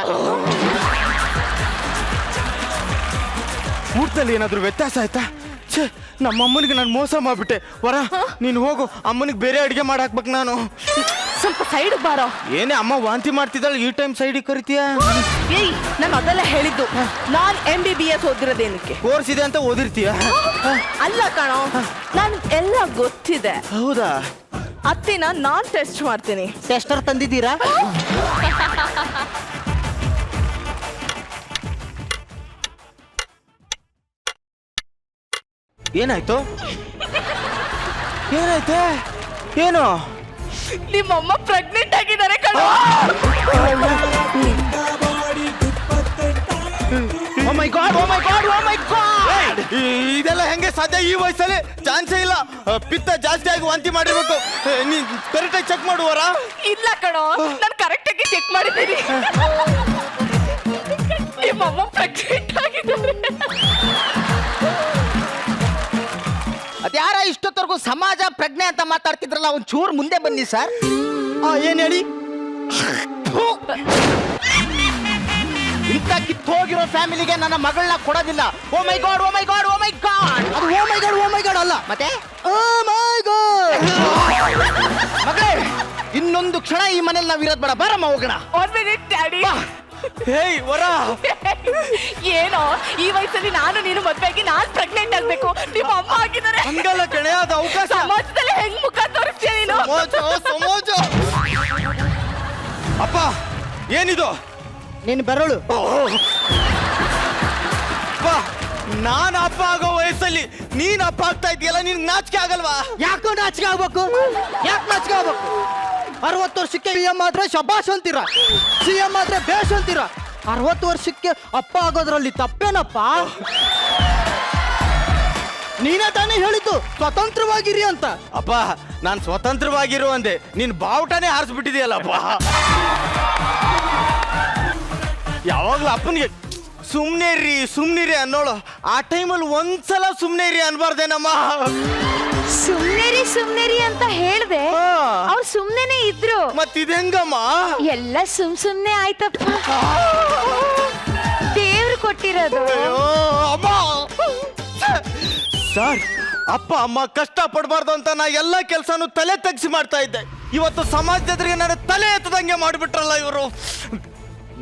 ಊಟದಲ್ಲಿ ಏನಾದ್ರು ವ್ಯತ್ಯಾಸ ಆಯ್ತಾ? ಛೇ, ನಮ್ಮ ಅಮ್ಮನಿಗೆ ನಾನು ಮೋಸ ಮಾಡ್ಬಿಟ್ಟೆ. ವರ ನೀನು ಹೋಗು, ಅಮ್ಮನಿಗೆ ಬೇರೆ ಅಡಿಗೆ ಮಾಡಾಕ್ಬೇಕು ನಾನು. ಸ್ವಲ್ಪ ಸೈಡ್ ಬಾರೋ. ಏನೇ ಅಮ್ಮ ವಾಂತಿ ಮಾಡ್ತಿದ್ದಾಳೆ, ಈ ಟೈಮ್ ಸೈಡಿಗೆ ಕರಿತೀಯ? ಏಯ್, ನಾನು ಅದೆಲ್ಲ ಹೇಳಿದ್ದು. ನಾನ್ MBBS ಓದಿರೋದೇನಕ್ಕೆ? ಕೋರ್ಸ್ ಇದೆ ಅಂತ ಓದಿರ್ತೀಯ? ಅಲ್ಲ ಕಣೋ, ನನ್ ಎಲ್ಲ ಗೊತ್ತಿದೆ. ಹೌದಾ? ಅತ್ತಿನ ನಾನ್ ಟೆಸ್ಟ್ ಮಾಡ್ತೀನಿ. ಟೆಸ್ಟರ್ ತಂದಿದ್ದೀರಾ? ಏನಾಯ್ತು? ಏನಾಯ್ತೆ? ಏನು? ನಿಮ್ಮಮ್ಮ ಪ್ರೆಗ್ನೆಂಟ್ ಆಗಿದ್ದಾರೆ ಕಣೋ. ಓ ಮೈ ಗಾಡ್, ಓ ಮೈ ಗಾಡ್, ಓ ಮೈ ಗಾಡ್! ಇದೆಲ್ಲ ಹೆಂಗೆ ಸಾಧ್ಯ? ಈ ವಯಸ್ಸಲ್ಲಿ ಚಾನ್ಸೇ ಇಲ್ಲ. ಪಿತ್ತ ಜಾಸ್ತಿ ಆಗಿ ವಾಂತಿ ಮಾಡಿರ್ಬೇಕು. ನೀನ್ ಕರೆಕ್ಟಾಗಿ ಚೆಕ್ ಮಾಡುವರ? ಇಲ್ಲ ಕಣೋ, ನಾನು ಕರೆಕ್ಟ್ ಆಗಿ ಚೆಕ್ ಮಾಡಿದ್ದೀನಿ. ನಿಮ್ಮಮ್ಮ ಪ್ರೆಗ್ನೆಂಟ್ ಆಗಿದ್ದಾರೆ. ಅದ್ಯಾರ ಇಷ್ಟೊತ್ತವರೆಗೂ ಸಮಾಜ ಪ್ರಜ್ಞೆ ಅಂತ ಮಾತಾಡ್ತಿದ್ರಲ್ಲ, ಒಂದ್ ಚೂರು ಮುಂದೆ ಬನ್ನಿ ಸರ್. ಏನ್ ಹೇಳಿ? ಇಂಥ ಕಿತ್ತೋಗಿರೋ ಫ್ಯಾಮಿಲಿಗೆ ನನ್ನ ಮಗಳನ್ನ ಕೊಡೋದಿಲ್ಲ. ಓ ಮೈ ಗಾಡ್, ಓ ಮೈ ಗಾಡ್, ಓ ಮೈ ಗಾಡ್. ಅದು ಓ ಮೈ ಗಾಡ್, ಓ ಮೈ ಗಾಡ್ ಅಲ್ಲ, ಮತ್ತೆ ಓ ಮೈ ಗಾಡ್. ಮಗಳೇ, ಇನ್ನೊಂದು ಕ್ಷಣ ಈ ಮನೇಲಿ ನಾವ್ ಇರೋದ್ ಬೇಡ. ಬರಮ್ಮ ಹೋಗೋಣ. ಡ್ಯಾಡಿ. ಹೇಯ್ ವರ, ಏನೋ ಈ ವಯಸ್ಸಲ್ಲಿ ನಾನು ನೀನು ಮದ್ವೆಯಾಗಿ ನಾನ್ ಪ್ರೆಗ್ನೆಂಟ್ ಆಗ್ಬೇಕು, ನಿಮ್ಮ ಅಮ್ಮ ಆಗಿದ್ದಾರೆ. ಹಂಗಲ್ಲ ಕಣೆ, ಅದು ಅವಕಾಶ. ಸಮಾಜದಲ್ಲಿ ಹೆಂಗ್ ಮುಖ ತೋರಿಸ್ತೀಯ ನೀನು? ಸಮಾಜ. ಅಪ್ಪ ಏನಿದು? ನಿನ್ ಬೆರಳು. ಅಪ್ಪ, ನಾನ್ ಅಪ್ಪ ಆಗೋ ವಯಸ್ಸಲ್ಲಿ ನೀನ್ ಅಪ್ಪ ಆಗ್ತಾ ಇದೆಯಲ್ಲ, ನಿನ್ ನಾಚಿಕೆ ಆಗಲ್ವಾ? ಯಾಕೋ ನಾಚಿಕೆ ಆಗ್ಬೇಕು? ಯಾಕೆ ನಾಚಿಕೆ ಆಗ್ಬೇಕು? 60 ವರ್ಷಕ್ಕೆ PM ಆದ್ರೆ ಶಬಾಷ್ ಅಂತೀರ, CM ಆದ್ರೆ ಬೇಷ್ ಅಂತೀರ. 60 ವರ್ಷಕ್ಕೆ ಅಪ್ಪ ಆಗೋದ್ರಲ್ಲಿ ತಪ್ಪೇನಪ್ಪ? ನೀನೇ ತಾನೇ ಹೇಳಿದ್ದು ಸ್ವತಂತ್ರವಾಗಿರಿ ಅಂತ. ಅಪ್ಪ, ನಾನ್ ಸ್ವತಂತ್ರವಾಗಿರು ಅಂದೆ, ನೀನ್ ಬಾವುಟನೇ ಹಾರಿಸ್ಬಿಟ್ಟಿದೆಯಲ್ಲಪ್ಪ. ಯಾವಾಗ್ಲೂ ಅಪ್ಪನಿಗೆ ಸುಮ್ನಿರಿ ಅನ್ನೋಳು, ಆ ಟೈಮಲ್ಲಿ ಒಂದ್ಸಲ ಸುಮ್ನಿರಿ ಅನ್ಬಾರ್ದೇನಮ್ಮ? ಸುಮ್ನೆರಿ ಅಂತ ಹೇಳ್ದೆ, ಅವ್ರು ಸುಮ್ನೆನೆ ಇದ್ರು. ಮತ್ತಿದೆಂಗಮ್ಮ? ಎಲ್ಲ ಸುಮ್ನೆ ಆಯ್ತಪ್ಪ, ದೇವ್ರು ಕೊಟ್ಟಿರೋದು. ಸರ್, ಅಪ್ಪ ಅಮ್ಮ ಕಷ್ಟ ಪಡಬಾರ್ದು ಅಂತ ನಾ ಎಲ್ಲ ಕೆಲಸನೂ ತಲೆ ತಗ್ಸಿ ಮಾಡ್ತಾ ಇದ್ದೆ. ಇವತ್ತು ಸಮಾಜದ ಎದುರಿಗೆ ನಾನು ತಲೆ ಎತ್ತದಂಗೆ ಮಾಡಿಬಿಟ್ರಲ್ಲ ಇವರು.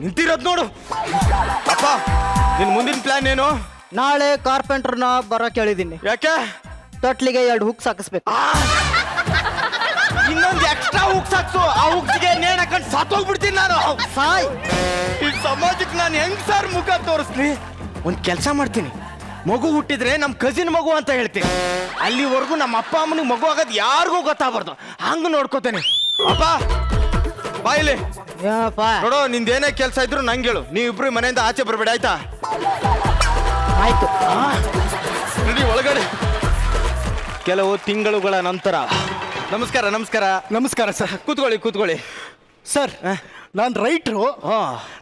ನಿಂತಿರೋದ್ ನೋಡು. ಅಪ್ಪ, ನಿನ್ ಮುಂದಿನ ಪ್ಲಾನ್ ಏನು? ನಾಳೆ ಕಾರ್ಪೆಂಟರ್ನ ಬರಕ್ ಹೇಳಿದೀನಿ. ಯಾಕೆ? ತೊಟ್ಲಿಗೆ 2 ಹುಕ್ ಸಾಕಿಸ್ಬೇಕು. ಇನ್ನೊಂದು ಎಕ್ಸ್ಟ್ರಾ ಹುಕ್ ಸಾಕ್ಸು. ಆ ಹುಕ್ಕಿಗೆ ನೇಣ್ ಹಾಕೊಂಡು ಸಾತೋಗ್ಬಿಡ್ತೀನಿ ನಾನು. ಸಾಯ್. ಈ ಸಮಾಜಕ್ಕೆ ನಾನು ಹೆಂಗ್ ಸರ್ ಮುಖ ತೋರಿಸ್ಲಿ? ಒಂದ್ ಕೆಲಸ ಮಾಡ್ತೀನಿ, ಮಗು ಹುಟ್ಟಿದ್ರೆ ನಮ್ ಕಸಿನ್ ಮಗು ಅಂತ ಹೇಳ್ತೀನಿ. ಅಲ್ಲಿವರೆಗೂ ನಮ್ಮ ಅಪ್ಪ ಅಮ್ಮನಿಗೆ ಮಗು ಆಗೋದು ಯಾರಿಗೂ ಗೊತ್ತಾಗಬಾರ್ದು, ಹಂಗ ನೋಡ್ಕೋತೇನೆ. ಅಪ್ಪ ಬಾಯಿಲಿ ನೋಡೋ, ನಿಂದೇನೇ ಕೆಲಸ ಇದ್ರು ನಂಗೆ ಹೇಳು. ನೀವಿಬ್ರು ಮನೆಯಿಂದ ಆಚೆ ಬರಬೇಡಿ, ಆಯ್ತಾ? ಆಯ್ತು. ನಡಿ ಒಳಗಡೆ. ಕೆಲವು ತಿಂಗಳುಗಳ ನಂತರ. ನಮಸ್ಕಾರ. ನಮಸ್ಕಾರ ಸರ್. ಕೂತ್ಕೊಳ್ಳಿ. ಸರ್, ನಾನು ರೈಟ್ರು.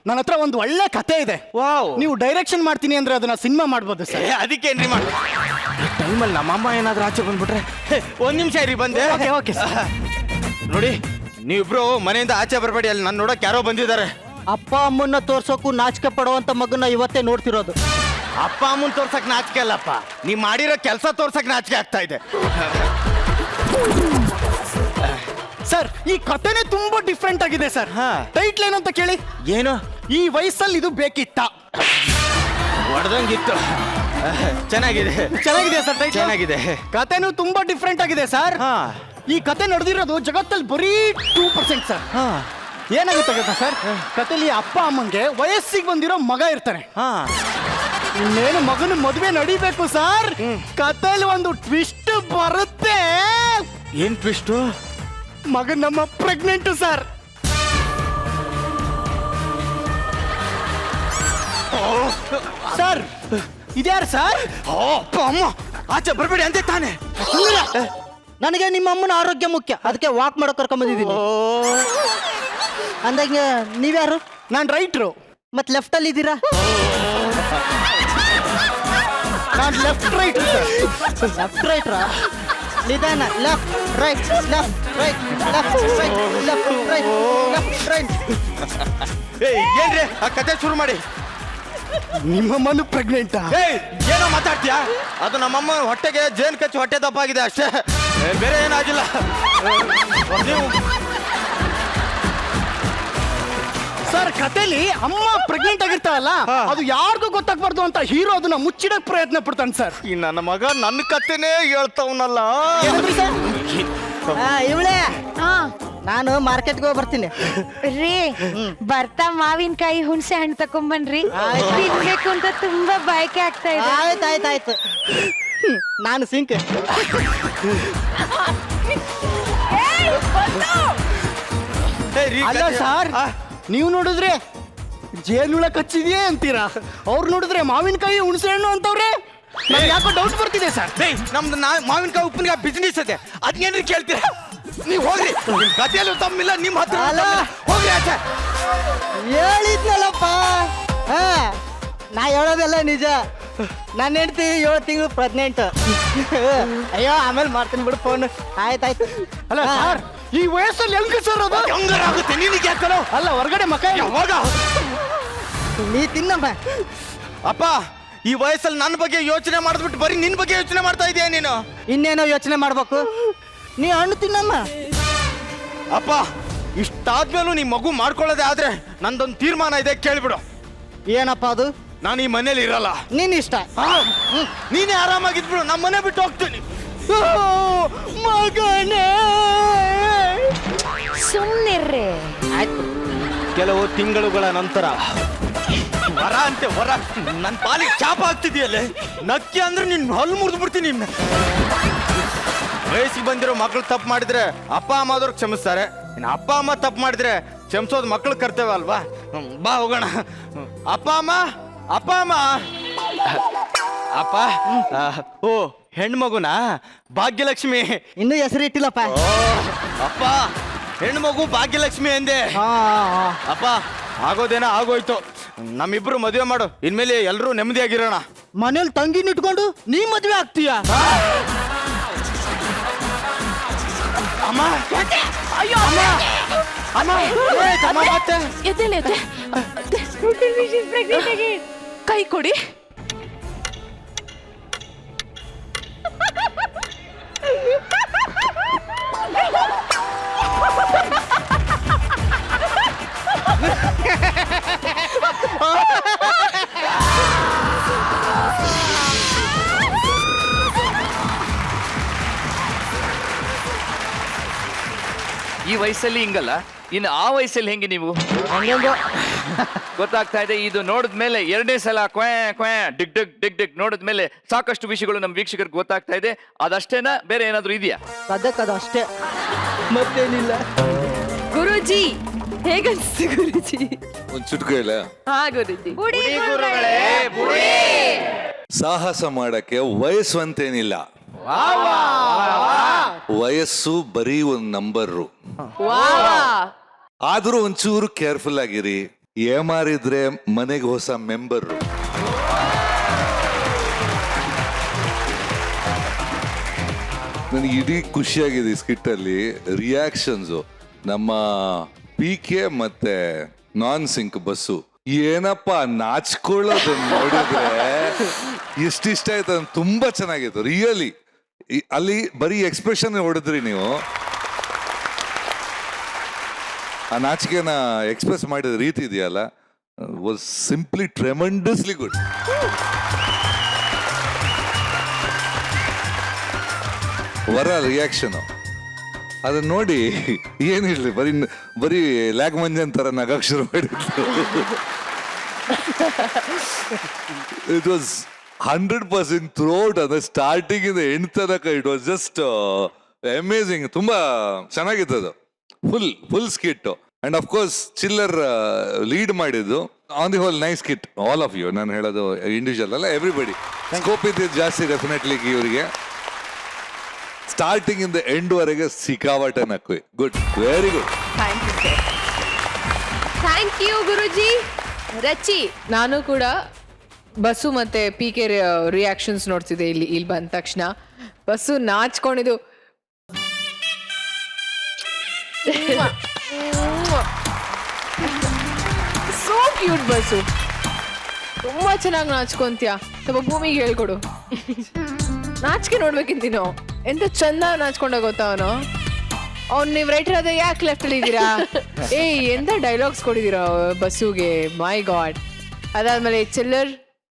ನನ್ನ ಹತ್ರ ಒಂದು ಒಳ್ಳೆ ಕತೆ ಇದೆ. ವಾವ್. ನೀವು ಡೈರೆಕ್ಷನ್ ಮಾಡ್ತೀನಿ ಅಂದ್ರೆ ಅದನ್ನ ಸಿನಿಮಾ ಮಾಡ್ಬೋದು ಸರ್. ಅದಕ್ಕೇನ್ರಿ ಮಾಡಿ ಟೈಮಲ್ಲಿ ನಮ್ಮಮ್ಮ ಏನಾದ್ರೂ ಆಚೆ ಬಂದ್ಬಿಟ್ರೆ? ಒಂದ್ ನಿಮಿಷ ಇರಿ, ಬಂದೆ. ಓಕೆ ನೋಡಿ, ನೀವಿಬ್ರು ಮನೆಯಿಂದ ಆಚೆ ಬರಬೇಡಿ, ಅಲ್ಲಿ ನಾನು ನೋಡಕ್ ಯಾರೋ ಬಂದಿದ್ದಾರೆ. ಅಪ್ಪ ಅಮ್ಮನ್ನ ತೋರ್ಸೋಕು ನಾಚಿಕೆ ಪಡುವಂತ ಮಗನ ಇವತ್ತೇ ನೋಡ್ತಿರೋದು. ಅಪ್ಪ ಅಮ್ಮನ್ ತೋರ್ಸಕ್ ನಾಚಿಕೆ ಅಲ್ಲಪ್ಪ, ನೀವ್ ಮಾಡಿರೋ ಕೆಲಸ ತೋರ್ಸಕ್ ನಾಚಿಕೆ ಆಗ್ತಾ ಇದೆ. ಸರ್, ಈ ಕತೆನೇ ತುಂಬಾ ಡಿಫ್ರೆಂಟ್ ಆಗಿದೆ ಸರ್. ಟೈಟ್ಲ್ ಏನಂತ ಕೇಳಿ? ಏನು? ಈ ವಯಸ್ಸಲ್ಲಿ ಇದು ಬೇಕಿತ್ತ? ಹೊಡೆದಂಗಿತ್ತು. ಚೆನ್ನಾಗಿದೆ ಸರ್ ಟೈಟ್ಲ್. ಚೆನ್ನಾಗಿದೆ. ಕತೆನೂ ತುಂಬಾ ಡಿಫ್ರೆಂಟ್ ಆಗಿದೆ ಸರ್. ಈ ಕತೆ ನಡೆದಿರೋದು ಜಗತ್ತಲ್ಲಿ ಬರೀ 2% ಸರ್. ಏನಾಗುತ್ತೆ ಗೊತ್ತಾ ಸರ್, ಕತೆಲಿ ಅಪ್ಪ ಅಮ್ಮಂಗೆ ವಯಸ್ಸಿಗೆ ಬಂದಿರೋ ಮಗ ಇರ್ತಾನೆ. ಇನ್ನೇನು ಮಗನ ಮದುವೆ ನಡಿಬೇಕು ಸರ್. ಕತೆಲಿ ಒಂದು ಟ್ವಿಸ್ಟ್ ಬರುತ್ತೆ. ಏನ್ ಟ್ವಿಸ್ಟು? ಮಗನ್ ನಮ್ಮ ಪ್ರೆಗ್ನೆಂಟ್ ಸರ್. ಸರ್, ಇದ್ಯಾರು ಸರ್? ಅಪ್ಪ ಅಮ್ಮ ಆಚೆ ಬರಬೇಡಿ ಅಂತೆ ತಾನೆ. ನನಗೆ ನಿಮ್ಮ ಅಮ್ಮನ ಆರೋಗ್ಯ ಮುಖ್ಯ, ಅದಕ್ಕೆ ವಾಕ್ ಮಾಡೋ ಕರ್ಕೊಂಬಂದಿದ್ದೀನಿ. ಅಂದಂಗೆ ನೀವ್ಯಾರು? ನಾನು ರೈಟ್ರು. ಮತ್ ಲೆಫ್ಟ್ ಅಲ್ಲಿ ಇದ್ದೀರಾ? ನಾನು ಲೆಫ್ಟ್ ರೈಟ್ರು ಸರ್. ಲೆಫ್ಟ್ ರೈಟ್ರಾ? ನಿಧಾನ. Left right left right left right left right left right. ಏನ್ರಿ ಆ ಕತೆ ಶುರು ಮಾಡಿ. ನಿಮ್ಮಮ್ಮನು ಪ್ರೆಗ್ನೆಂಟಾ? ಏನೋ ಮಾತಾಡ್ತೀಯಾ? ಅದು ನಮ್ಮಮ್ಮ ಹೊಟ್ಟೆಗೆ ಜೇನ್ ಕಚ್ಚಿ ಹೊಟ್ಟೆ ದಪ್ಪ ಆಗಿದೆ ಅಷ್ಟೇ, ಬೇರೆ ಏನಾಗಿಲ್ಲ. ನೀವು ಸರ್, ಕತೆಲಿ ಅಮ್ಮ ಪ್ರೆಗ್ನೆಂಟ್ ಆಗಿರ್ತಾಳಲ್ಲ, ಅದು ಯಾರಿಗೂ ಗೊತ್ತಾಗ್ಬಾರ್ದು ಅಂತ ಹೀರೋ ಅದನ್ನ ಮುಚ್ಚಿಡಕ್ ಪ್ರಯತ್ನ ಪಡ್ತಾನೆ ಸರ್. ಈ ನನ್ನ ಮಗ ನನ್ನ ಕತೆನೇ ಹೇಳ್ತಾವನಲ್ಲ. ಇವಳೇ, ನಾನು ಮಾರ್ಕೆಟ್ಗೆ ಹೋಗಿ ಬರ್ತೀನಿ. ರೀ, ಬರ್ತಾ ಮಾವಿನಕಾಯಿ ಹುಣಸೆ ಹಣ್ಣು ತಕೊಂಬನ್ರಿ, ತಿನ್ಬೇಕು ಅಂತ ತುಂಬಾ ಬಯಕೆ ಆಗ್ತಾ ಇದೆ. ಆಯ್ತಾಯ್ತಾಯ್ತು. ನಾನು ಸಿಂಕ್. ಅಲ್ಲ ಸರ್, ನೀವು ನೋಡಿದ್ರೆ ಜೇನುಳ ಕಚ್ಚಿದ್ಯೇ ಅಂತೀರಾ, ಅವ್ರು ನೋಡಿದ್ರೆ ಮಾವಿನಕಾಯಿ ಹುಣಸೆ ಹಣ್ಣು ಅಂತವ್ರೆ. ನನಗೆ ಯಾಕೋ ಡೌಟ್ ಬರ್ತಿದೆ ಸರ್. ನಮ್ದು ಮಾವಿನಕಾಯಿ ಉಪ್ಪಿನಕಾಯಿ ಬಿಸ್ನೆಸ್ ಇದೆ, ಅದ್ನೇನ್ರಿ ಕೇಳ್ತೀರಾ? ನೀವು ಹೋಗ್ರಿ, ನಿಮ್ ಕಥೆಯಲ್ಲೂ ತಮ್ಮಿಲ್ಲ, ನಿಮ್ಮ ಹತ್ರ ಹೋಗ್ರಿ ಆಚೆ. ಹೇಳಿದ್ನಲ್ಲಪ್ಪ, ನಾ ಹೇಳೋದೆಲ್ಲ ನಿಜ. ನನ್ನ ಹೆಂಡತಿ 7 ತಿಂಗಳು ಪ್ರೆಗ್ನೆಂಟ್. ಅಯ್ಯೋ, ಆಮೇಲೆ ಮಾಡ್ತೀನಿ ಬಿಡು ಫೋನ್. ಆಯ್ತಾಯ್ತು. ಅಲ್ಲ ಸರ್, ಈ ವಯಸ್ಸಲ್ಲಿ ಹೆಂಗ ಸರ್ ಅದು? ಹೆಂಗಾಗುತ್ತೆ ನಿನಗೆ ಯಾಕೋ? ಅಲ್ಲ, ಹೊರಗಡೆ ಮಕ್ಕ ಯಾವಾಗ ನೀ ತಿನ್ನಮ್ಮ. ಅಪ್ಪ ಈ ವಯಸ್ಸಲ್ಲಿ ನನ್ನ ಬಗ್ಗೆ ಯೋಚನೆ ಮಾಡಿದ್ಬಿಟ್ಟು ಬರೀ ನಿನ್ ಬಗ್ಗೆ ಯೋಚನೆ ಮಾಡ್ತಾ ಇದೀಯ ನೀನು. ಇನ್ನೇನೋ ಯೋಚನೆ ಮಾಡ್ಬೇಕು. ನೀ ಹಣ್ಣು ತಿನ್ನಮ್ಮ. ಅಪ್ಪ ಇಷ್ಟಾದ್ಮೇಲೂ ನೀ ಮಗು ಮಾಡ್ಕೊಳ್ಳೋದೇ ಆದ್ರೆ ನಂದೊಂದು ತೀರ್ಮಾನ ಇದೆ, ಕೇಳ್ಬಿಡು. ಏನಪ್ಪ ಅದು? ನಾನು ಈ ಮನೇಲಿ ಇರಲ್ಲ. ನೀನ್ ಇಷ್ಟ. ನೀನೇ ಆರಾಮಾಗಿದ್ಬಿಡು, ನಮ್ಮ ಮನೆ ಬಿಟ್ಟು ಹೋಗ್ತೀನಿ. ಮಗನೇ ಸುಮ್ಮನಿರ್ರಿ. ಕೆಲವು ತಿಂಗಳುಗಳ ನಂತರ ವರ ಅಂತೆ ವರ ನನ್ನ ಪಾಲಿಗೆ ಚಾಪ ಆಗ್ತಿದೆಯಲ್ಲೇ. ನಕ್ಕಿ ಅಂದ್ರೆ ನಿನ್ ಹಲ್ಲು ಮುರಿದು ಬಿಡ್ತೀನಿ. ವಯಸ್ಸಿಗೆ ಬಂದಿರೋ ಮಕ್ಳು ತಪ್ಪು ಮಾಡಿದ್ರೆ ಅಪ್ಪ ಅಮ್ಮ ಆದವ್ರು ಕ್ಷಮಿಸ್ತಾರೆ. ಇನ್ನು ಅಪ್ಪ ಅಮ್ಮ ತಪ್ಪು ಮಾಡಿದ್ರೆ ಕ್ಷಮಿಸೋದು ಮಕ್ಳು ಕರ್ತೇವೆ ಅಲ್ವಾ. ಬಾ ಹೋಗೋಣ. ಅಪ್ಪ ಅಮ್ಮ ಅಪ್ಪ ಅಮ್ಮ ಅಪ್ಪ ಓ ಹೆಣ್ಮಗುನಾ ಭಾಗ್ಯಲಕ್ಷ್ಮಿ. ಇನ್ನೂ ಹೆಸರು ಇಟ್ಟಿಲ್ಲಪ್ಪ. ಅಪ್ಪ ಹೆಣ್ಮಗು ಭಾಗ್ಯಲಕ್ಷ್ಮಿ ಎಂದೆ. ಅಪ್ಪ ಆಗೋದೇನೋ ಆಗೋಯ್ತು, ನಮ್ಮಿಬ್ರು ಮದುವೆ ಮಾಡು. ಇನ್ಮೇಲೆ ಎಲ್ಲರೂ ನೆಮ್ಮದಿಯಾಗಿರೋಣ. ಮನೇಲಿ ತಂಗಿನ ಇಟ್ಕೊಂಡು ನೀ ಮದ್ವೆ ಆಗ್ತೀಯ? ಅಮ್ಮ ಅಯ್ಯೋ ಅಮ್ಮ ಮತ್ತೆ ಎದ್ದೇಳಿ ಕೈ ಕೊಡಿ. ಈ ವಯಸ್ಸಲ್ಲಿ ಹಿಂಗಲ್ಲ, ಇನ್ನು ಆ ವಯಸ್ಸಲ್ಲಿ ಹೆಂಗೆ ನೀವು? ಗೊತ್ತಾಗ್ತಾ ಇದೆ. ಇದು ನೋಡಿದ್ಮೇಲೆ ಎರಡನೇ ಸಲ ಕ್ವೇ ಡಿಗ್ ಡಿಗ್ ಡಿಗ್ ಡಿಗ್ ನೋಡಿದ್ಮೇಲೆ ಸಾಕಷ್ಟು ವಿಷಯಗಳು ನಮ್ಮ ವೀಕ್ಷಕರಿಗೆ ಗೊತ್ತಾಗ್ತಾ ಇದೆ. ಅದಷ್ಟೇನಾ, ಬೇರೆ ಏನಾದ್ರು ಇದೆಯಾ? ಅದಕ್ಕದು ಅಷ್ಟೇ, ಮತ್ತೇನಿಲ್ಲ. ಗುರುಜಿ ಹೇಗನ್ಸ್ತು ಗುರುಜಿ? ಒಂದು ಚುಟ್ಕು ಇಲ್ಲ. ಹಾ ಗುರುಜಿ. ಸಾಹಸ ಮಾಡಕ್ಕೆ ವಯಸ್ಸು ಅಂತೇನಿಲ್ಲ. ವಯಸ್ಸು ಬರೀ ಒಂದು ನಂಬರು. ಆದ್ರೂ ಒಂಚೂರು ಕೇರ್ಫುಲ್ ಆಗಿರಿ. ಏಮಾರಿದ್ರೆ ಮನೆಗೆ ಹೊಸ ಮೆಂಬರ್. ನನಗೆ ಇಡೀ ಖುಷಿಯಾಗಿದೆ ಈ ಸ್ಕಿಟ್ ಅಲ್ಲಿ ರಿಯಾಕ್ಷನ್ಸ್. ನಮ್ಮ PK ಮತ್ತೆ ನಾನ್ ಸಿಂಕ್ ಬಸ್ಸು ಏನಪ್ಪ ನಾಚ್ಕೊಳ್ಳೋದನ್ನ ನೋಡಿದ್ರೆ ಎಷ್ಟಿಷ್ಟ ಆಯ್ತು. ತುಂಬಾ ಚೆನ್ನಾಗಿತ್ತು ರಿಯಲಿ. ಅಲ್ಲಿ ಬರೀ ಎಕ್ಸ್ಪ್ರೆಷನ್ ಹೊಡೆದ್ರಿ ನೀವು. ಆ ನಾಚಿಕೆನ ಎಕ್ಸ್ಪ್ರೆಸ್ ಮಾಡಿದ ರೀತಿ ಇದೆಯಲ್ಲ, ವಾಸ್ ಸಿಂಪ್ಲಿ ಟ್ರೆಮೆಂಡಸ್ಲಿ ಗುಡ್. ವರ ರಿಯಾಕ್ಷನ್ ಅದನ್ನ ನೋಡಿ ಏನ್ ಹೇಳಿ, ಬರೀ ಲ್ಯಾಗ್ ಮಂಜನ್ ತರ ನಗಕ್ ಶುರು ಮಾಡಿದ್ರು. It was 100% throughout. ಅದ ಸ್ಟಾರ್ಟಿಂಗ್ ಇಂದ ಎಂಡ್ ತನಕ ಇಟ್ ವಾಸ್ ಜಸ್ಟ್ ಅಮೇಸಿಂಗ್. ತುಂಬಾ ಚೆನ್ನಾಗಿತ್ತು ಅದು. Full skit. And of course Chillar lead ಮಾಡಿದ್ದು. On the whole nice skit all of you. ನಾನು ಹೇಳೋದು ಇಂಡಿವಿಜುವಲ್ ಅಲ್ಲ, ಎವ್ರಿಬಡಿ. ಸ್ಕೋಪ್ ಇದ್ದಿದ್ದು ಜಾಸ್ತಿ ಡೆಫಿನೆಟ್ಲಿ ಇವರಿಗೆ. ಸ್ಟಾರ್ಟಿಂಗ್ ಇಂದ ಎಂಡ್ ವರೆಗೆ ಸಿಕ್ಕಾವಟ್ಟೆ ನಕ್ಕು. Good, very good. Thank you Guruji. Rachi, ನಾನು ಕೂಡ ಬಸ್ಸು ಮತ್ತೆ PK ರಿಯಾಕ್ಷನ್ಸ್ ನೋಡ್ತಿದ್ದೆ. ಇಲ್ಲಿ ಬಂದ ತಕ್ಷಣ ಬಸ್ಸು ನಾಚ್ಕೊಂಡಿದ್ದು ಸೋ ಕ್ಯೂಟ್. ಬಸ್ಸು ತುಂಬಾ ಚೆನ್ನಾಗಿ ನಾಚ್ಕೊಂತೀಯ. ಸ್ವಲ್ಪ ಭೂಮಿಗೆ ಹೇಳ್ಕೊಡು. ನಾಚಿಕೆ ನೋಡ್ಬೇಕಿಂತೀನೋ ಎಂತ ಚಂದ ನಾಚ್ಕೊಂಡ ಗೊತ್ತಾ ಅವನು. ನೀವು ರೈಟರ್ ಅದೇ ಯಾಕೆ ಲೆಫ್ಟ್ ಅಲ್ಲಿ ಇದ್ದೀರಾ? ಎಂತ ಡೈಲಾಗ್ಸ್ ಕೊಡಿದೀರಾ ಬಸ್ಸುಗೆ. ಮೈ ಗಾಡ್. ಅದಾದ್ಮೇಲೆ ಚಿಲ್ಲರ್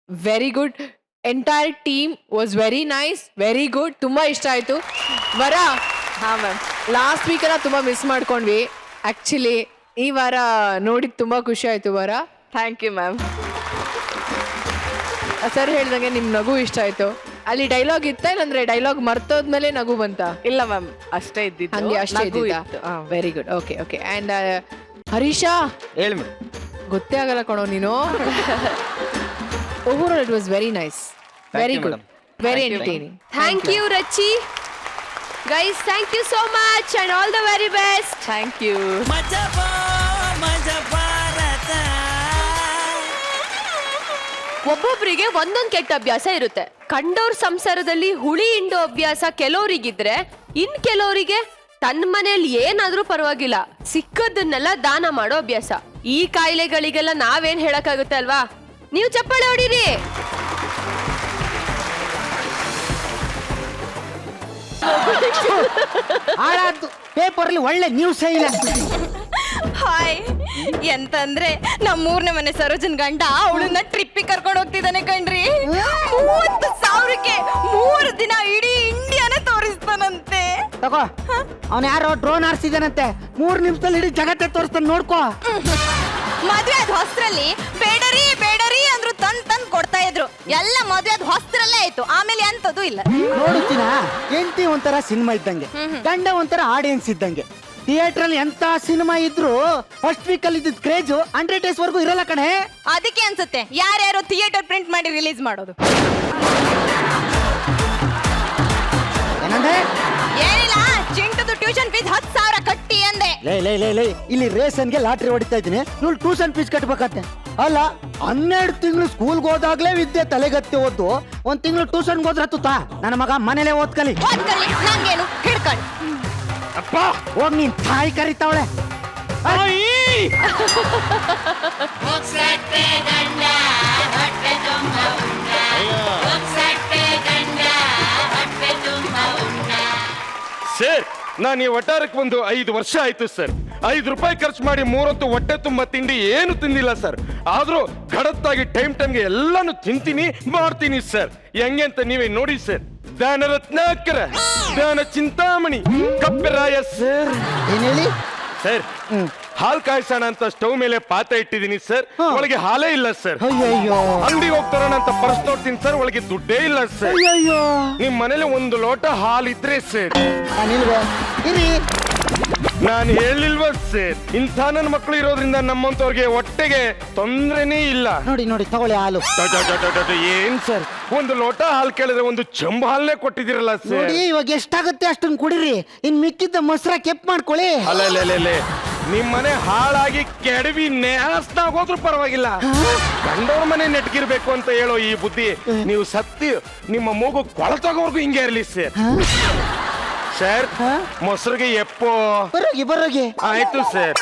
very good. Entire team was very nice, very good. ತುಂಬಾ ಇಷ್ಟ ಆಯ್ತು. ವರ, ಹಾ ಮ್ಯಾಮ್, ಲಾಸ್ಟ್ ವೀಕ್ ಎಲ್ಲ ತುಂಬಾ ಮಿಸ್ ಮಾಡ್ಕೊಂಡ್ವಿ. ಆಕ್ಚುಲಿ ಈ ವಾರ ನೋಡಿದ್ ತುಂಬಾ ಖುಷಿ ಆಯ್ತು ವರ. Thank you ma'am. ಸರ್ ಹೇಳ್ದಂಗೆ ನಿಮ್ ನಗು ಇಷ್ಟ ಆಯ್ತು. ಅಲ್ಲಿ ಡೈಲಾಗ್ ಇತ್ತ, ಇಲ್ಲಂದ್ರೆ ಡೈಲಾಗ್ ಮರ್ತೋದ್ಮೇಲೆ ನಗು ಬಂತ? ಇಲ್ಲ ಮ್ಯಾಮ್, ಅಷ್ಟೇ ಇದ್ದಿದ್ದು. ಹಂಗೆ ಅಷ್ಟೇ very good. Okay okay. And ಹರೀಶಾ, ಹೇಳಿ ಮೇಡಮ್. ಗೊತ್ತೇ ಆಗಲ್ಲ ಕಣೋ ನೀನು. Over it was very nice, very good, very entertaining. Thank you Rachi. Guys, thank you so much and all the very best. Thank you. ಒಬ್ಬೊಬ್ರಿಗೆ ಒಂದೊಂದ್ ಕೆಟ್ಟ ಅಭ್ಯಾಸ ಇರುತ್ತೆ. ಕಂಡೋರ್ ಸಂಸಾರದಲ್ಲಿ ಹುಳಿ ಹಿಂಡೋ ಅಭ್ಯಾಸ ಕೆಲವರಿಗಿದ್ರೆ, ಇನ್ ಕೆಲವರಿಗೆ ತನ್ನ ಮನೆಯಲ್ಲಿ ಏನಾದ್ರೂ ಪರವಾಗಿಲ್ಲ ಸಿಕ್ಕದನ್ನೆಲ್ಲ ದಾನ ಮಾಡೋ ಅಭ್ಯಾಸ. ಈ ಕಾಯಿಲೆಗಳಿಗೆಲ್ಲ ನಾವೇನ್ ಹೇಳಕ್ಕಾಗುತ್ತೆ ಅಲ್ವಾ? ನೀವು ಚಪ್ಪಾಳೆ ಹೊಡೀರಿ. ಹಾಳಾದ್ದು ಪೇಪರ್ ಅಲ್ಲಿ ಒಳ್ಳೆ ನ್ಯೂಸೇ ಇಲ್ಲ. ಹಾಯ್ ಎಂತಂದ್ರೆ ನಮ್ಮೂರ್ನೇ ಮನೆ ಸರೋಜನ್ ಗಂಡ ಅವಳನ್ನ ಟ್ರಿಪ್ಪಿಗೆ ಕರ್ಕೊಂಡು ಹೋಗ್ತಿದ್ದಾನೆ ಕಣ್ರಿ. 30,000ಕ್ಕೆ 3 ದಿನ ಇಡೀ ಇಂಡಿಯಾನೇ ತೋರಿಸ್ತಾನಂತೆ. ತಗೋ, ಅವನ್ ಯಾರೋ ಡ್ರೋನ್ ಹಾರಿಸಿದಾನಂತೆ, 3 ನಿಮಿಷದಲ್ಲಿ ಇಡೀ ಜಗತ್ತೇ ತೋರಿಸ್ತಾನೆ, ನೋಡ್ಕೋ. ಮದ್ವೆ ಆದ ಹೊಸ್ತ್ರಲ್ಲಿ ಬೇಡರಿ ಬೇಡರಿ ಅಂದ್ರು ತಂದ್ ಕೊಡ್ತಾ ಇದ್ರು. ಎಲ್ಲ ಮದ್ವೆ ಆದ ಹೊಸ್ತ್ರಲ್ಲೇ ಆಯ್ತು, ಆಮೇಲೆ ಎಂತದೂ ಇಲ್ಲ. ನೋಡುತ್ತೀನ, ಹೆಂಡತಿ ಒಂಥರ ಸಿನಿಮಾ ಇದ್ದಂಗೆ, ಗಂಡ ಒಂಥರ ಆಡಿಯನ್ಸ್ ಇದ್ದಂಗೆ. ಥಿಯೇಟರ್ ಅಲ್ಲಿ ಎಂತ ಸಿನಿಮಾ ಇದ್ರು ಫಸ್ಟ್ ವೀಕ್ ಅಲ್ಲಿ ಇದ್ದ ಕ್ರೇಜ್ 100 days ವರ್ಗೂ ಇರಲ್ಲ ಕಣೆ. ಅದಕ್ಕೆ ಅನ್ಸುತ್ತೆ ಯಾರ್ಯಾರೋ ಥಿಯೇಟರ್ ಪ್ರಿಂಟ್ ಮಾಡಿ ರಿಲೀಸ್ ಮಾಡೋದು. ಏನಂದ್ರೆ? ಏನಿಲ್ಲ, ಚಿಂಟದು ಟ್ಯೂಷನ್ ಫೀಸ್ 10,000 ಕಟ್ಟಿ ಅಂದೆ. ಲೇ ಇಲ್ಲಿ ರೇಷನ್ಗೆ ಲಾಟ್ರಿ ಹೊಡಿತಾ ಇದ್ದೀನಿ, ಇವ್ಳು ಟ್ಯೂಷನ್ ಫೀಸ್ ಕಟ್ಬೇಕಂತೆ. ಅಲ್ಲ, 12 ತಿಂಗಳು ಸ್ಕೂಲ್ಗೆ ಹೋದಾಗ್ಲೇ ವಿದ್ಯೆ ತಲೆಗತ್ತಿ ಓದ್ದು 1 ತಿಂಗಳು ಟ್ಯೂಷನ್ಗೆ ಹೋದ್ರೆ ಹತ್ತುತ್ತಾ? ನನ್ನ ಮಗ ಮನೇಲೆ ಓದ್ಕಲಿ. ನಂಗೇನು ಹಿಡ್ಕೊಳ್ಳಿ. ಅಪ್ಪ ಹೋಗ್, ನೀನ್ ತಾಯಿ ಕರಿತಾವಳೆ. ಸರ್, ನಾನು ಈ ವಟಾರಕ್ಕೆ ಒಂದು 5 ವರ್ಷ ಆಯ್ತು ಸರ್. 5 ರೂಪಾಯಿ ಖರ್ಚು ಮಾಡಿ 3 ಹೊತ್ತು ಹೊಟ್ಟೆ ತುಂಬ ತಿಂಡಿ ಏನು ತಿಂದಿಲ್ಲ ಸರ್. ಆದ್ರೂ ಗಡತ್ತಾಗಿ ಟೈಮ್ಗೆ ಎಲ್ಲಾನು ತಿಂತೀನಿ ಮಾಡ್ತೀನಿ ಸರ್. ಹೆಂಗೆ ಅಂತ ನೀವೇ ನೋಡಿ ಸರ್. ದಾನ ರತ್ನಾಕರ, ದಾನ ಚಿಂತಾಮಣಿ, ಕಪ್ಪೆರಾಯ ಸರ್. ಏನ್ ಹೇಳಿ ಸರ್? ಹಾಲ್ ಕಾಯಿಸೋಣ ಅಂತ ಸ್ಟವ್ ಮೇಲೆ ಪಾತ್ರೆ ಇಟ್ಟಿದ್ದೀನಿ ಸರ್, ಒಳಗೆ ಹಾಲೇ ಇಲ್ಲ ಸರ್. ಅಯ್ಯಯ್ಯೋ. ಅಂಗಡಿಗೆ ಹೋಗ್ತಾರೋಣ ಅಂತ ಪರ್ಸ್ ನೋಡ್ತೀನಿ ಸರ್, ಒಳಗೆ ದುಡ್ಡೇ ಇಲ್ಲ ಸರ್. ಅಯ್ಯಯ್ಯೋ. ನಿಮ್ ಮನೇಲಿ 1 ಲೋಟ ಹಾಲಿದ್ರೆ ಸರ್. ಇರಿ, ನಾನು ಹೇಳಿಲ್ವ ಸರ್, ಇಂಥ ನನ್ನ ಮಕ್ಕಳು ಇರೋದ್ರಿಂದ ನಮ್ಮಂತವ್ರಿಗೆ ಹೊಟ್ಟೆಗೆ ತೊಂದ್ರೆನೇ ಇಲ್ಲ. ನೋಡಿ ತಗೊಳ್ಳಿ ಹಾಲು. ಏನ್ ಸರ್, 1 ಲೋಟ ಹಾಲು ಕೇಳಿದ್ರೆ 1 ಚೆಂಬು ಹಾಲನ್ನೇ ಕೊಟ್ಟಿದ್ದೀರಲ್ಲ ಸರ್. ನೋಡಿ, ಇವಾಗ ಎಷ್ಟಾಗುತ್ತೆ ಅಷ್ಟನ್ನ ಕುಡಿರಿ, ಇನ್ ಮಿಕ್ಕಿದ್ದ ಮೊಸರ ಕೆಪ್ ಮಾಡ್ಕೊಳ್ಳಿ. ಅಲ್ಲ, ನಿಮ್ ಮನೆ ಹಾಳಾಗಿ ಕೆಡವಿ ನೇಸ್ನಾಗ ಹೋದ್ರೂ ಪರವಾಗಿಲ್ಲ, ಗಂಡವ್ರ ಮನೆ ನೆಟ್ಗಿರ್ಬೇಕು ಅಂತ ಹೇಳೋ ಈ ಬುದ್ಧಿ ನೀವು ಸತ್ತಿ ನಿಮ್ಮ ಮೂಗು ಕೊಳತೋಗೋರ್ಗು ಹಿಂಗೆ ಇರ್ಲಿ ಸರ್. ಸರ್, ಮೊಸರಿಗೆ ಎಪ್ಪೋ ಬರೋಗಿ. ಆಯ್ತು ಸರ್.